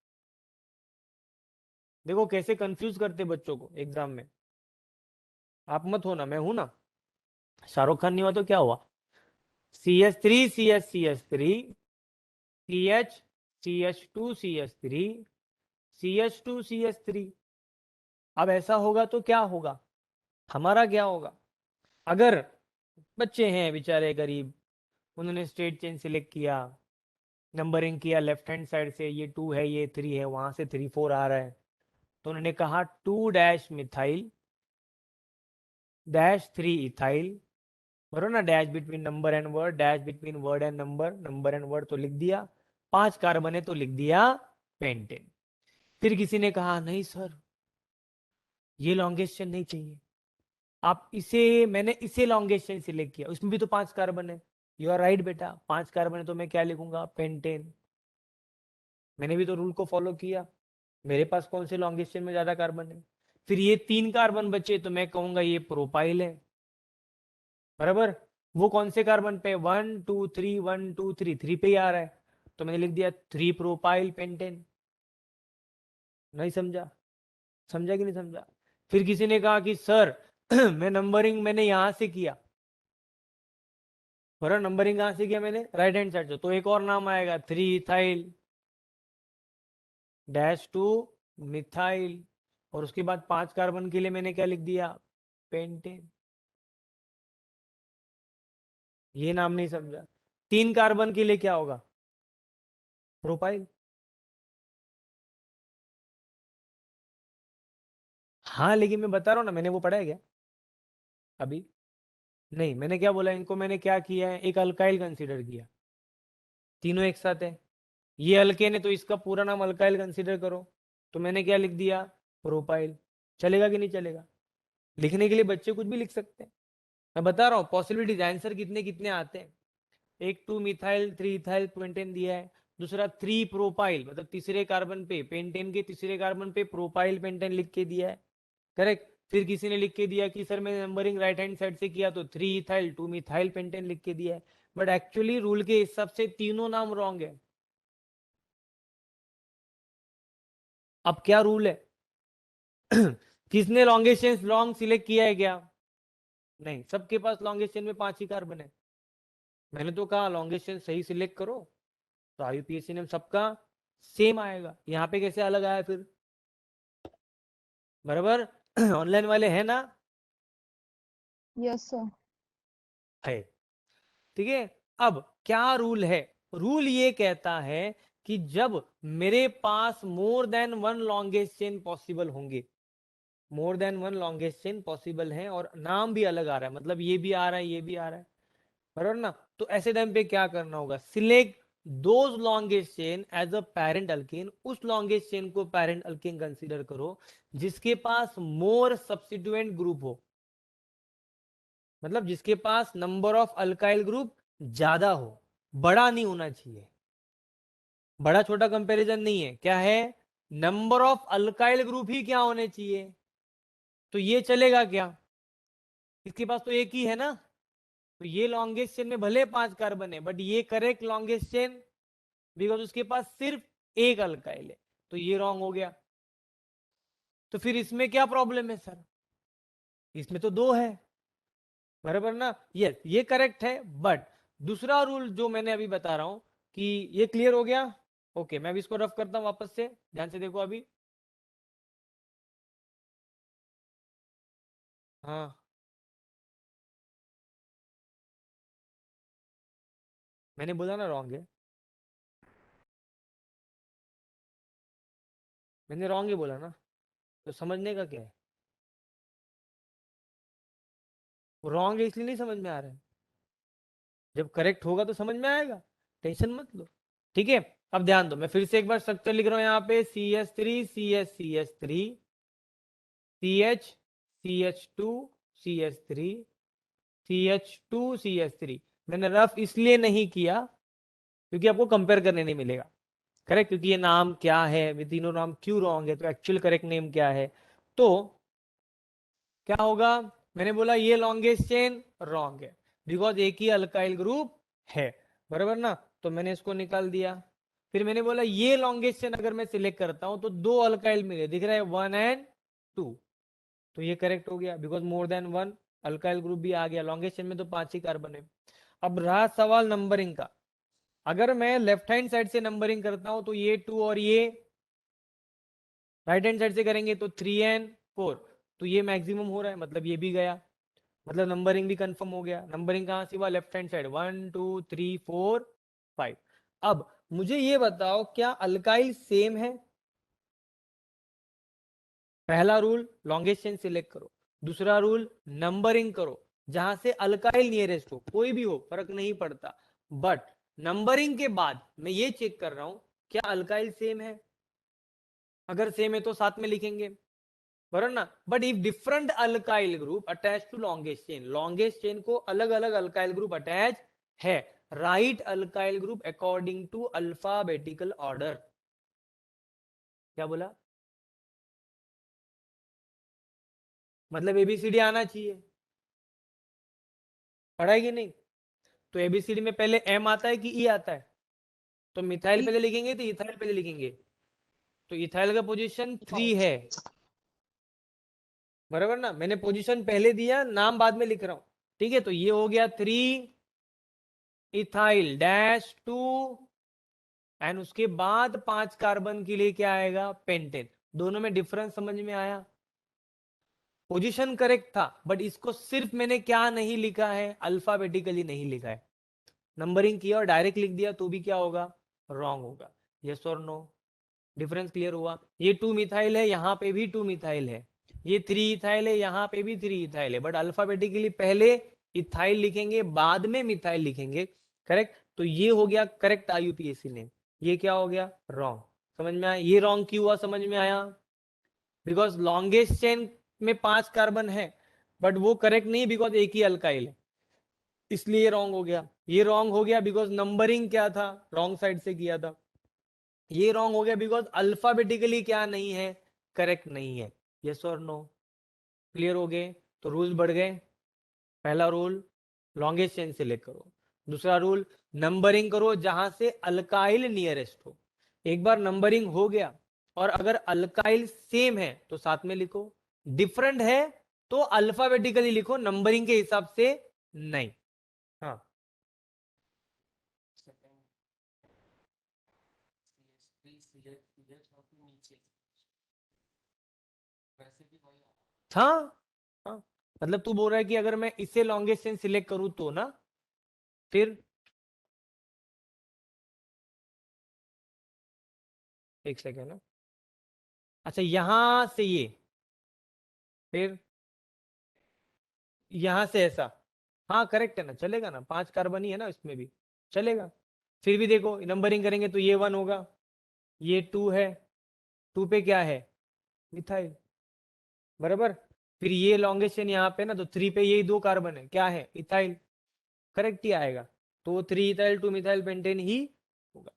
A: देखो कैसे कंफ्यूज करते बच्चों को एग्जाम में। आप मत हो ना, मैं हूं ना। शाहरुख खान नहीं हुआ तो क्या हुआ? CH3 CH CH3 CH CH2 CH3 CH2 CH3। अब ऐसा होगा तो क्या होगा, हमारा क्या होगा, अगर बच्चे हैं बेचारे गरीब, उन्होंने स्ट्रेट चेन सिलेक्ट किया, नंबरिंग किया लेफ्ट हैंड साइड से, ये 2 है ये 3 है, वहां से 3 4 आ रहा है, तो उन्होंने कहा 2 डैश मिथाइल डैश 3 इथाइल, बरो ना, dash between number and word, dash between word and number, number and word, तो लिख दिया 5 कार्बन है तो लिख दिया पेंटेन। फिर किसी ने कहा नहीं सर ये लॉन्गेस्ट चेन नहीं चाहिए, आप इसे, मैंने इसे लॉन्गेस्ट चेन सिलेक्ट किया, उसमें भी तो 5 कार्बन है। यू आर राइट बेटा, 5 कार्बन है तो मैं क्या लिखूंगा, पेंटेन। मैंने भी तो रूल को फॉलो किया, मेरे पास कौन से लॉन्गेस्ट चेन में ज्यादा कार्बन है। फिर ये 3 कार्बन बचे तो मैं कहूंगा ये प्रोपाइल है, बराबर। वो कौन से कार्बन पे, 1 2 3 1 2 3 3 पे ही आ रहा है, तो मैंने लिख दिया 3 प्रोपाइल पेंटेन। नहीं समझा, समझा कि नहीं समझा। फिर किसी ने कहा कि सर मैं नंबरिंग मैंने यहां से किया, बराबर, नंबरिंग कहां से किया मैंने, राइट हैंड साइड से, तो एक और नाम आएगा 3 इथाइल डैश 2 मिथाइल, और उसके बाद 5 कार्बन के लिए मैंने क्या लिख दिया, पेंटेन। ये नाम नहीं समझा। 3 कार्बन के लिए क्या होगा, प्रोपाइल। हाँ लेकिन मैं बता रहा हूँ ना, मैंने वो पढ़ा है क्या अभी, नहीं। मैंने क्या बोला, इनको मैंने क्या किया है, एक अल्काइल कंसीडर किया, तीनों एक साथ है, ये अल्केन है तो इसका पूरा नाम अल्काइल कंसीडर करो, तो मैंने क्या लिख दिया, प्रोपाइल। चलेगा कि नहीं चलेगा, लिखने के लिए बच्चे कुछ भी लिख सकते हैं, मैं बता रहा हूँ पॉसिबिलिटीज, आंसर कितने कितने आते हैं। एक 2 मिथाइल 3 इथाइल पेंटेन दिया है, दूसरा 3 प्रोपाइल, मतलब तीसरे कार्बन पे, पेंटेन के तीसरे कार्बन पे प्रोपाइल पेंटेन लिख के दिया है, करेक्ट। फिर किसी ने लिख के दिया कि सर मैं नंबरिंग राइट हैंड साइड से किया तो 3 इथाइल 2 मिथाइल पेंटेन लिख के दिया है, बट एक्चुअली रूल के हिसाब से तीनों नाम रॉन्ग है। अब क्या रूल है किसने लॉन्गेस्ट चेन लॉन्ग सिलेक्ट किया है क्या, नहीं, सबके पास लॉन्गेस्ट चेन में 5 ही कार्बन है। मैंने तो कहा लॉन्गेस्ट चेन सही सिलेक्ट करो, तो IUPAC ने सबका सेम आएगा, यहाँ पे कैसे अलग आया फिर, बराबर। ऑनलाइन वाले हैं ना,
B: यस सर।
A: है, ठीक है। अब क्या रूल है, रूल ये कहता है कि जब मेरे पास more than one longest chain possible होंगे, more than one longest chain possible है और नाम भी अलग आ रहा है, मतलब ये भी आ रहा है ये भी आ रहा है, बराबर ना, तो ऐसे टाइम पे क्या करना होगा, select those longest chain as a parent alkane, उस लॉन्गेस्ट चेन को पेरेंट अल्केन कंसीडर करो जिसके पास मोर सब्स्टिट्यूएंट ग्रुप हो, मतलब जिसके पास नंबर ऑफ अल्काइल ग्रुप ज्यादा हो, बड़ा नहीं होना चाहिए, बड़ा छोटा कंपैरिजन नहीं है, क्या है, नंबर ऑफ अल्काइल ग्रुप ही क्या होने चाहिए, तो ये चलेगा क्या, इसके पास तो एक ही है ना, तो ये लॉन्गेस्ट चेन में भले 5 कार्बन है बट ये करेक्ट लॉन्गेस्ट चेन, बिकॉज उसके पास सिर्फ एक अल्काइल है, तो ये रॉन्ग हो गया। तो फिर इसमें क्या प्रॉब्लम है सर, इसमें तो 2 है, बराबर ना, यस ये करेक्ट है, बट दूसरा रूल जो मैंने अभी बता रहा हूं कि ये क्लियर हो गया। ओके मैं भी इसको रफ करता हूं वापस से, ध्यान से देखो अभी, हाँ मैंने बोला ना रॉन्ग है, मैंने रॉन्ग ही बोला ना, तो समझने का क्या है, रॉन्ग है इसलिए नहीं समझ में आ रहा है, जब करेक्ट होगा तो समझ में आएगा, टेंशन मत लो, ठीक है। अब ध्यान दो, मैं फिर से एक बार स्ट्रक्चर लिख रहा हूं यहाँ पे, CH3 CH3 CH CH2 CH3 CH2 CH3, मैंने रफ इसलिए नहीं किया क्योंकि आपको कंपेयर करने नहीं मिलेगा, करेक्ट, क्योंकि ये नाम क्या है, ये तीनों नाम क्यों रॉन्ग है, तो एक्चुअल करेक्ट नेम क्या है, तो क्या होगा, मैंने बोला ये लॉन्गेस्ट चेन रॉन्ग है बिकॉज एक ही अल्काइल ग्रुप है, बराबर ना, तो मैंने इसको निकाल दिया। फिर मैंने बोला ये लॉन्गेस्ट चेन अगर मैं सिलेक्ट करता हूं तो 2 अल्काइल मिले, दिख रहा है 1 एंड 2, तो ये करेक्ट हो गया because more than one alkyl group भी आ गया, लॉन्गेस्ट चेन में तो 5 ही कार्बन है। अब रहा सवाल नंबरिंग का, अगर मैं लेफ्ट हैंड साइड से नंबरिंग करता हूं तो ये 2 और ये राइट हैंड साइड से करेंगे तो 3n4, तो ये मैक्सिमम हो रहा है, मतलब ये भी गया, मतलब नंबरिंग भी कंफर्म हो गया। नंबरिंग कहाँ से हुआ? Left hand side, 1 2 3 4 5। अब मुझे ये बताओ क्या अल्काइल सेम है? पहला रूल लॉन्गेस्ट चेन सिलेक्ट करो, दूसरा रूल नंबरिंग करो जहां से अल्काइल नियरेस्ट हो, कोई भी हो फर्क नहीं पड़ता, बट नंबरिंग के बाद मैं ये चेक कर रहा हूं क्या अल्काइल सेम है। अगर सेम है तो साथ में लिखेंगे, बराबर ना। But if different alkyl group attach to longest chain को अलग अलग अल्काइल ग्रुप अटैच है, write alkyl group according to alphabetical order. क्या बोला? मतलब एबीसीडी आना चाहिए, पढ़ा है कि नहीं? तो एबीसीडी में पहले एम आता है कि ई आता है? तो मिथाइल पहले लिखेंगे तो इथाइल पहले लिखेंगे, तो इथाइल का पोजीशन 3 है, बराबर ना। मैंने पोजीशन पहले दिया, नाम बाद में लिख रहा हूं, ठीक है। तो ये हो गया 3 इथाइल डैश 2, एंड उसके बाद 5 कार्बन के लिए क्या आएगा? पेंटेन। दोनों में डिफरेंस समझ में आया? पोजीशन करेक्ट था, बट इसको सिर्फ मैंने क्या नहीं लिखा है? अल्फाबेटिकली नहीं लिखा है। नंबरिंग किया और डायरेक्ट लिख दिया तो भी क्या होगा? रॉन्ग होगा। यस और नो? डिफरेंस क्लियर हुआ? ये 2 मिथाइल है, यहाँ पे भी 2 मिथाइल है, ये 3 इथाइल है, यहाँ पे भी 3 इथाइल है, बट अल्फाबेटिकली पहले इथाइल लिखेंगे बाद में मिथाइल लिखेंगे, करेक्ट। तो ये हो गया करेक्ट आईयूपीएसी नेम, ये क्या हो गया? रॉन्ग। समझ में आया? ये रॉन्ग क्यों हुआ समझ में आया? बिकॉज लॉन्गेस्ट चेन में 5 कार्बन है, बट वो करेक्ट नहीं बिकॉज एक ही अल्काइल है, इसलिए ये रॉन्ग हो गया। ये रॉन्ग हो गया बिकॉज नंबरिंग क्या था? रॉन्ग साइड से किया था। ये रॉन्ग हो गया बिकॉज अल्फाबेटिकली क्या नहीं है? करेक्ट नहीं है। यस और नो? क्लियर हो गए? तो रूल्स बढ़ गए। पहला रूल लॉन्गेस्ट चेन सिलेक्ट करो, दूसरा रूल नंबरिंग करो जहां से अल्काइल नियरेस्ट हो। एक बार नंबरिंग हो गया और अगर अल्काइल सेम है तो साथ में लिखो, डिफरेंट है तो अल्फाबेटिकली लिखो, नंबरिंग के हिसाब से नहीं। हाँ, हाँ हाँ, मतलब तू बोल रहा है कि अगर मैं इसे लॉन्गेस्ट चेन सिलेक्ट करूं तो ना, फिर एक सेकेंड ना, अच्छा यहां से ये, फिर यहां से ऐसा, हाँ करेक्ट है ना, चलेगा ना, 5 कार्बन ही है ना इसमें भी, चलेगा। फिर भी देखो नंबरिंग करेंगे तो ये 1 होगा, ये 2 है, 2 पे क्या है? मिथाइल, बराबर। फिर ये लॉन्गेस्ट चेन यहाँ पे ना, तो 3 पे यही 2 कार्बन है, क्या है? इथाइल, करेक्ट ही आएगा। तो 3 इथाइल 2 मिथाइल पेंटेन ही होगा।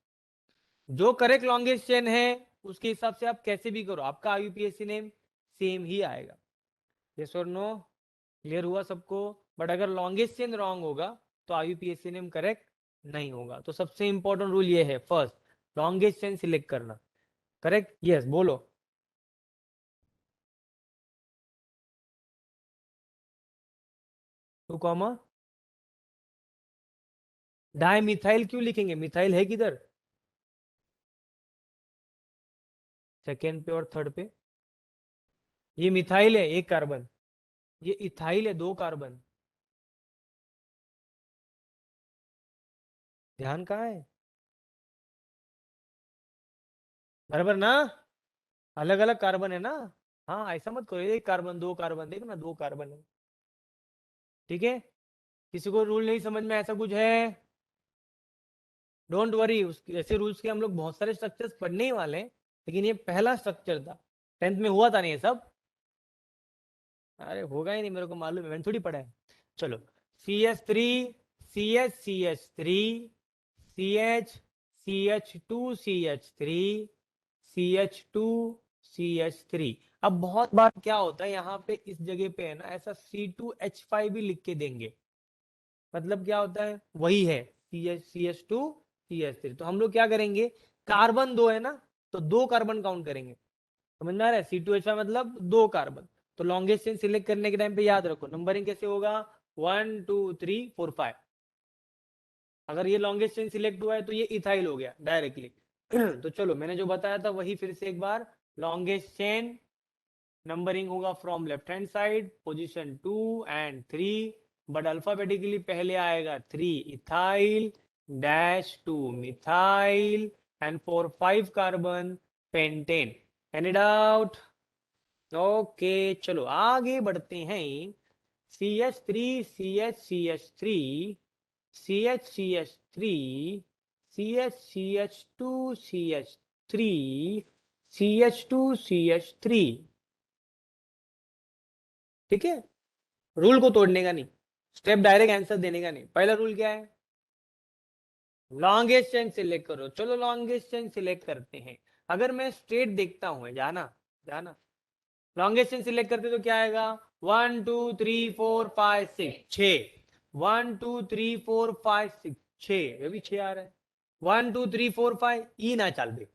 A: जो करेक्ट लॉन्गेस्ट चेन है उसके हिसाब से आप कैसे भी करो, आपका आईयूपीएसी नेम सेम ही आएगा। यस और नो? क्लियर हुआ सबको? बट अगर लॉन्गेस्ट चेन रॉन्ग होगा तो आईयूपीएसी नेम करेक्ट नहीं होगा। तो सबसे इंपॉर्टेंट रूल ये है, फर्स्ट लॉन्गेस्ट चेन सिलेक्ट करना, करेक्ट। यस बोलो। 2 कॉमा डाई मिथाइल क्यों लिखेंगे? मिथाइल है किधर? सेकेंड पे और थर्ड पे। ये मिथाइल है 1 कार्बन, ये इथाइल है 2 कार्बन, ध्यान कहाँ है? बराबर ना, अलग अलग कार्बन है ना। हाँ ऐसा मत करो 1 कार्बन 2 कार्बन, देख ना 2 कार्बन है, ठीक है। किसी को रूल नहीं समझ में ऐसा कुछ है? डोंट वरी, उसके ऐसे रूल्स के हम लोग बहुत सारे स्ट्रक्चर्स पढ़ने ही वाले हैं, लेकिन ये पहला स्ट्रक्चर था, 10th में हुआ था नहीं ये सब। अरे होगा ही नहीं, मेरे को मालूम है, मैंने थोड़ी पढ़ा है। चलो, CH3 CH3 CH CH2 CH3 CH2 CH3। अब बहुत बार क्या होता है यहाँ पे इस जगह पे है ना, ऐसा C2H5 भी लिख के देंगे, मतलब क्या होता है? वही है CH2 CH3। तो हम लोग क्या करेंगे, कार्बन 2 है ना, तो 2 कार्बन काउंट करेंगे, समझ में आ रहा है? C2H5 मतलब 2 कार्बन। तो लॉन्गेस्ट चेन सिलेक्ट करने के टाइम पे याद रखो नंबरिंग कैसे होगा, 1 2 3 4 5। अगर ये लॉन्गेस्ट चेन सिलेक्ट हुआ है तो ये इथाइल हो गया डायरेक्टली। तो चलो मैंने जो बताया था वही फिर से एक बार लॉन्गेस्ट चेन नंबरिंग होगा from left hand side, position 2 and 3, but alphabetically पहले आएगा 3 ethyl dash 2 methyl and 4 5 carbon pentane. Any doubt? Okay चलो आगे बढ़ते हैं। CH3 CH3 CH3 CH2 CH3 CH2 CH3। ठीक है, रूल को तोड़ने का नहीं, स्टेप डायरेक्ट आंसर देने का नहीं। पहला रूल क्या है? लॉन्गेस्ट चेन सिलेक्ट करो। चलो लॉन्गेस्ट चेन सिलेक्ट करते हैं। अगर मैं स्ट्रेट देखता हूं, जाना जाना, लॉन्गेस्ट चेन सिलेक्ट करते तो क्या आएगा? 1 2 3 4 5 6 6 1 2 3 4 5 6 6, ये भी 6 आ रहा है। 1 2 3 4 5 ई ना चल दे,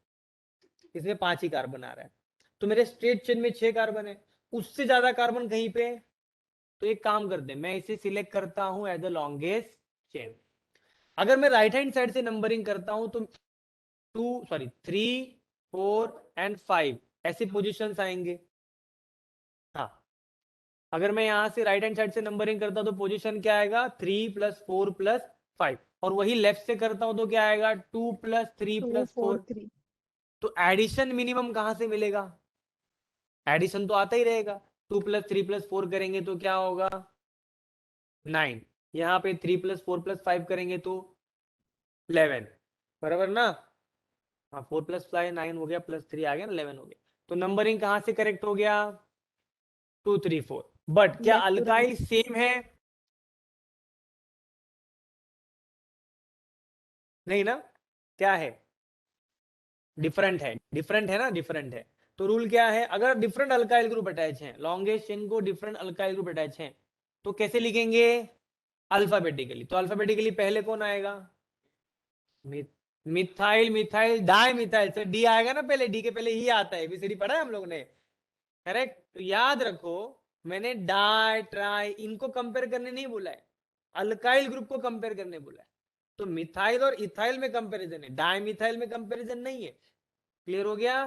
A: इसमें 5 ही कार्बन आ रहा है, तो मेरे स्ट्रेट चेन में 6 कार्बन है। उससे ज्यादा कार्बन कहीं पे, तो एक काम करते हैं, मैं इसे सिलेक्ट करता हूं एज द लॉन्गेस्ट चेन। अगर मैं राइट हैंड साइड से नंबरिंग करता हूं तो 3 4 एंड 5 ऐसे पोजीशंस आएंगे। हाँ, अगर मैं यहां से राइट हैंड साइड से नंबरिंग करता हूं तो पोजीशन क्या आएगा? 3 + 4 + 5। और वही लेफ्ट से करता हूं तो क्या आएगा? 2 + 3
B: 2
A: +
B: 4
A: 4।
B: 3।
A: तो एडिशन मिनिमम कहां से मिलेगा? एडिशन तो आता ही रहेगा। 2 + 3 + 4 करेंगे तो क्या होगा? 9। यहाँ पे 3 + 4 + 5 करेंगे तो 11, बराबर ना? हाँ, 4 + 5 9 हो गया, +3 आ गया ना, 11 हो गया। तो नंबरिंग कहां से करेक्ट हो गया? 2 3 4। बट क्या
B: left to right.
A: Alkyl same है? नहीं ना, क्या है? डिफरेंट है, डिफरेंट है ना, डिफरेंट है। तो रूल क्या है? अगर डिफरेंट अल्काइल ग्रुप अटैच हैं, लॉन्गेस्ट चेन को डिफरेंट अल्काइल ग्रुप अटैच हैं, तो कैसे लिखेंगे? अल्फाबेटिकली। तो अल्फाबेटिकली पहले कौन आएगा? मिथाइल मिथाइल डाई मिथाइल से डी आएगा ना पहले, डी के पहले ही आता है, एबीसीडी पढ़ा है हम लोग ने, करेक्ट? तो याद रखो, मैंने डाई ट्राई इनको कंपेयर करने नहीं बोला है, अल्काइल ग्रुप को कंपेयर करने बोला है। तो मिथाइल और इथाइल में कंपैरिजन है, डाई मिथाइल में कंपैरिजन नहीं है। क्लियर हो गया?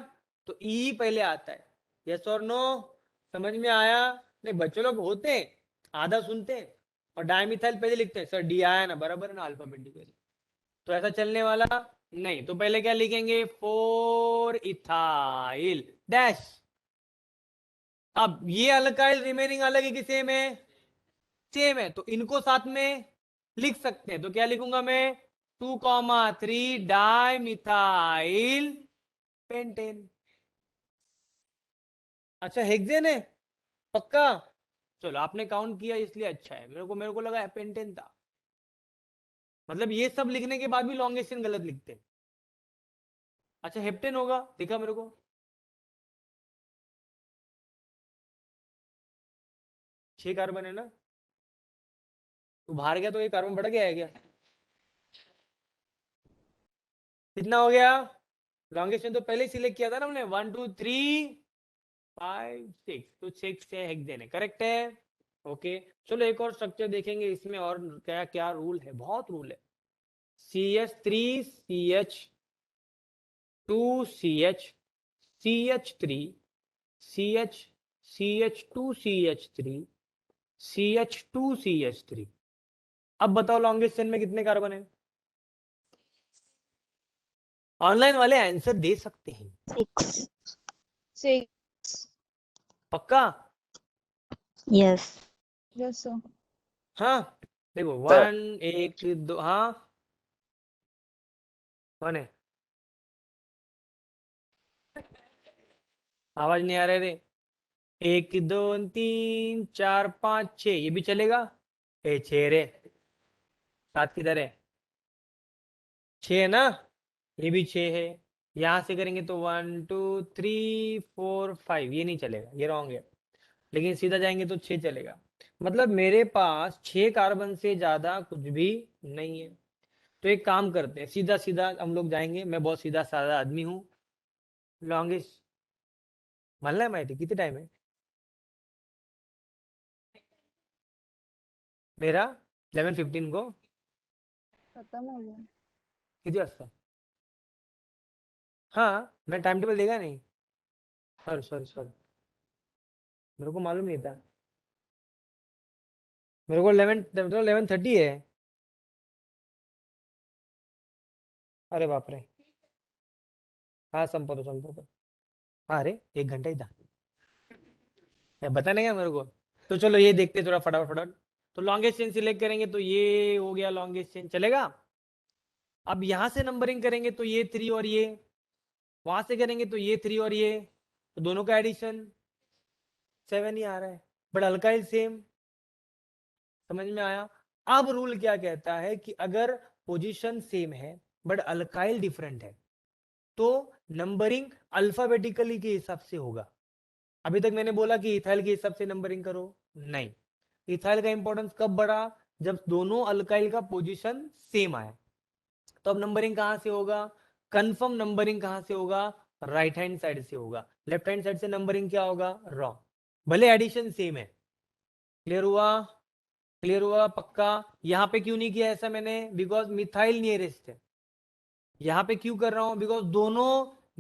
A: तो ई पहले आता है। यस और नो? समझ में आया? नहीं, बच्चे लोग होते हैं आधा सुनते हैं और डायमिथाइल पहले लिखते हैं, सर डी आया ना, बराबर है ना अल्फाबेटिकली, तो ऐसा चलने वाला नहीं। तो पहले क्या लिखेंगे? 4 इथाइल डैश। अब ये अल्काइल रिमेनिंग अलग है कि सेम है? सेम है, तो इनको साथ में लिख सकते हैं। तो क्या लिखूंगा मैं? 2,3 डाई मिथाइल पेंटेन। अच्छा, हेक्सेन है पक्का? चलो, आपने काउंट किया इसलिए अच्छा है, मेरे को लगा पेंटेन था। मतलब ये सब लिखने के बाद भी लॉन्गेशन गलत लिखते हैं। अच्छा, हेप्टेन होगा, दिखा मेरे को। 6 कार्बन है ना, तो बाहर गया तो ये कार्बन बढ़ गया है क्या? कितना हो गया? लॉन्गेशन तो पहले ही सिलेक्ट किया था ना हमने, 1 2 3 5 6, तो 6 से हेक्सेन है, करेक्ट है। ओके, चलो एक और स्ट्रक्चर देखेंगे इसमें, और क्या क्या रूल है, बहुत रूल है। CH3 CH2 CH CH3 CH CH2 CH3 CH2 CH3। अब बताओ लॉन्गेस्ट चेन में कितने कार्बन है? ऑनलाइन वाले आंसर दे सकते हैं
D: 6.
B: 6।
A: पक्का?
D: Yes.
B: Yes sir.
A: हाँ, देखो
C: Sir.
A: 1 1 2, हाँ 1 है। आवाज नहीं आ रहे रे। 1 2 3 4 5 6, ये भी चलेगा? 6 रे, 7 किधर है? 6 है ना, ये भी 6 है। यहां से करेंगे तो 1 2 3 4 5, ये नहीं चलेगा, ये रॉन्ग है। लेकिन सीधा जाएंगे तो 6 चलेगा। मतलब मेरे पास 6 कार्बन से ज्यादा कुछ भी नहीं है। तो एक काम करते हैं, सीधा सीधा हम लोग जाएंगे, मैं बहुत सीधा साधा आदमी हूँ। लॉन्गेस्ट मला नाही माहिती किती टाइम है मेरा, 11:15 को
B: खत्म हो गया।
A: किती वाजता? हाँ, मैं टाइम टेबल देगा नहीं। सॉरी मेरे को मालूम नहीं था, मेरे को 11:30 है। अरे बाप रे, हाँ संपर्क हाँ, अरे 1 घंटा ही था, बताने क्या मेरे को। तो चलो ये देखते थोड़ा फटाफट। तो लॉन्गेस्ट चेन सिलेक्ट करेंगे तो ये हो गया लॉन्गेस्ट चेन, चलेगा। अब यहां से नंबरिंग करेंगे तो ये 3 और ये, वहां से करेंगे तो ये 3 और ये, तो दोनों का एडिशन 7 ही आ रहा है, बट अल्काइल सेम। समझ में आया। अब रूल क्या कहता है कि अगर पोजीशन सेम है बट अल्काइल डिफरेंट है तो नंबरिंग अल्फाबेटिकली के हिसाब से होगा। अभी तक मैंने बोला कि इथाइल के हिसाब से नंबरिंग करो, नहीं। इथाइल का इंपॉर्टेंस कब बढ़ा, जब दोनों अल्काइल का पोजीशन सेम आया। तो अब नंबरिंग कहां से होगा, कंफर्म नंबरिंग कहां से होगा, राइट हैंड साइड से होगा। लेफ्ट हैंड साइड से नंबरिंग क्या होगा, रॉन्ग, भले एडिशन सेम है। क्लियर हुआ, क्लियर हुआ पक्का। यहां पे क्यों नहीं किया ऐसा मैंने, बिकॉज मिथाइल नियरेस्ट है। यहां पे क्यों कर रहा हूं, बिकॉज दोनों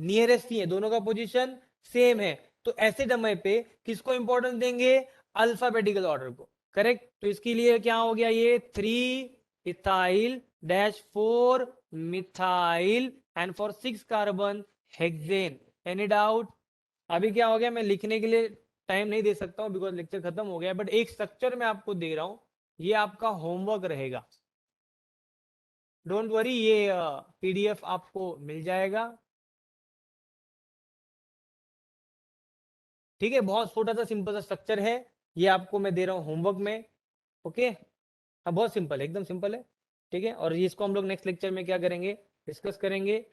A: नियरेस्ट ही है, दोनों का पोजीशन सेम है। तो ऐसे समय पे किसको इंपॉर्टेंस देंगे, अल्फाबेटिकल ऑर्डर को, करेक्ट। तो इसके लिए क्या हो गया, ये 3 ethyl dash 4 methyl and for 6 carbon hexane. Any doubt. अभी क्या हो गया, मैं लिखने के लिए टाइम नहीं दे सकता हूं बिकॉज लेक्चर खत्म हो गया, बट एक स्ट्रक्चर मैं आपको दे रहा हूं, ये आपका होमवर्क रहेगा। डोंट वरी, ये पीडीएफ आपको मिल जाएगा, ठीक है। बहुत छोटा सा सिंपल सा स्ट्रक्चर है, ये आपको मैं दे रहा हूँ होमवर्क में, ओके। हाँ बहुत सिंपल है, एकदम सिंपल है, ठीक है। और इसको हम लोग नेक्स्ट लेक्चर में क्या करेंगे, डिस्कस करेंगे।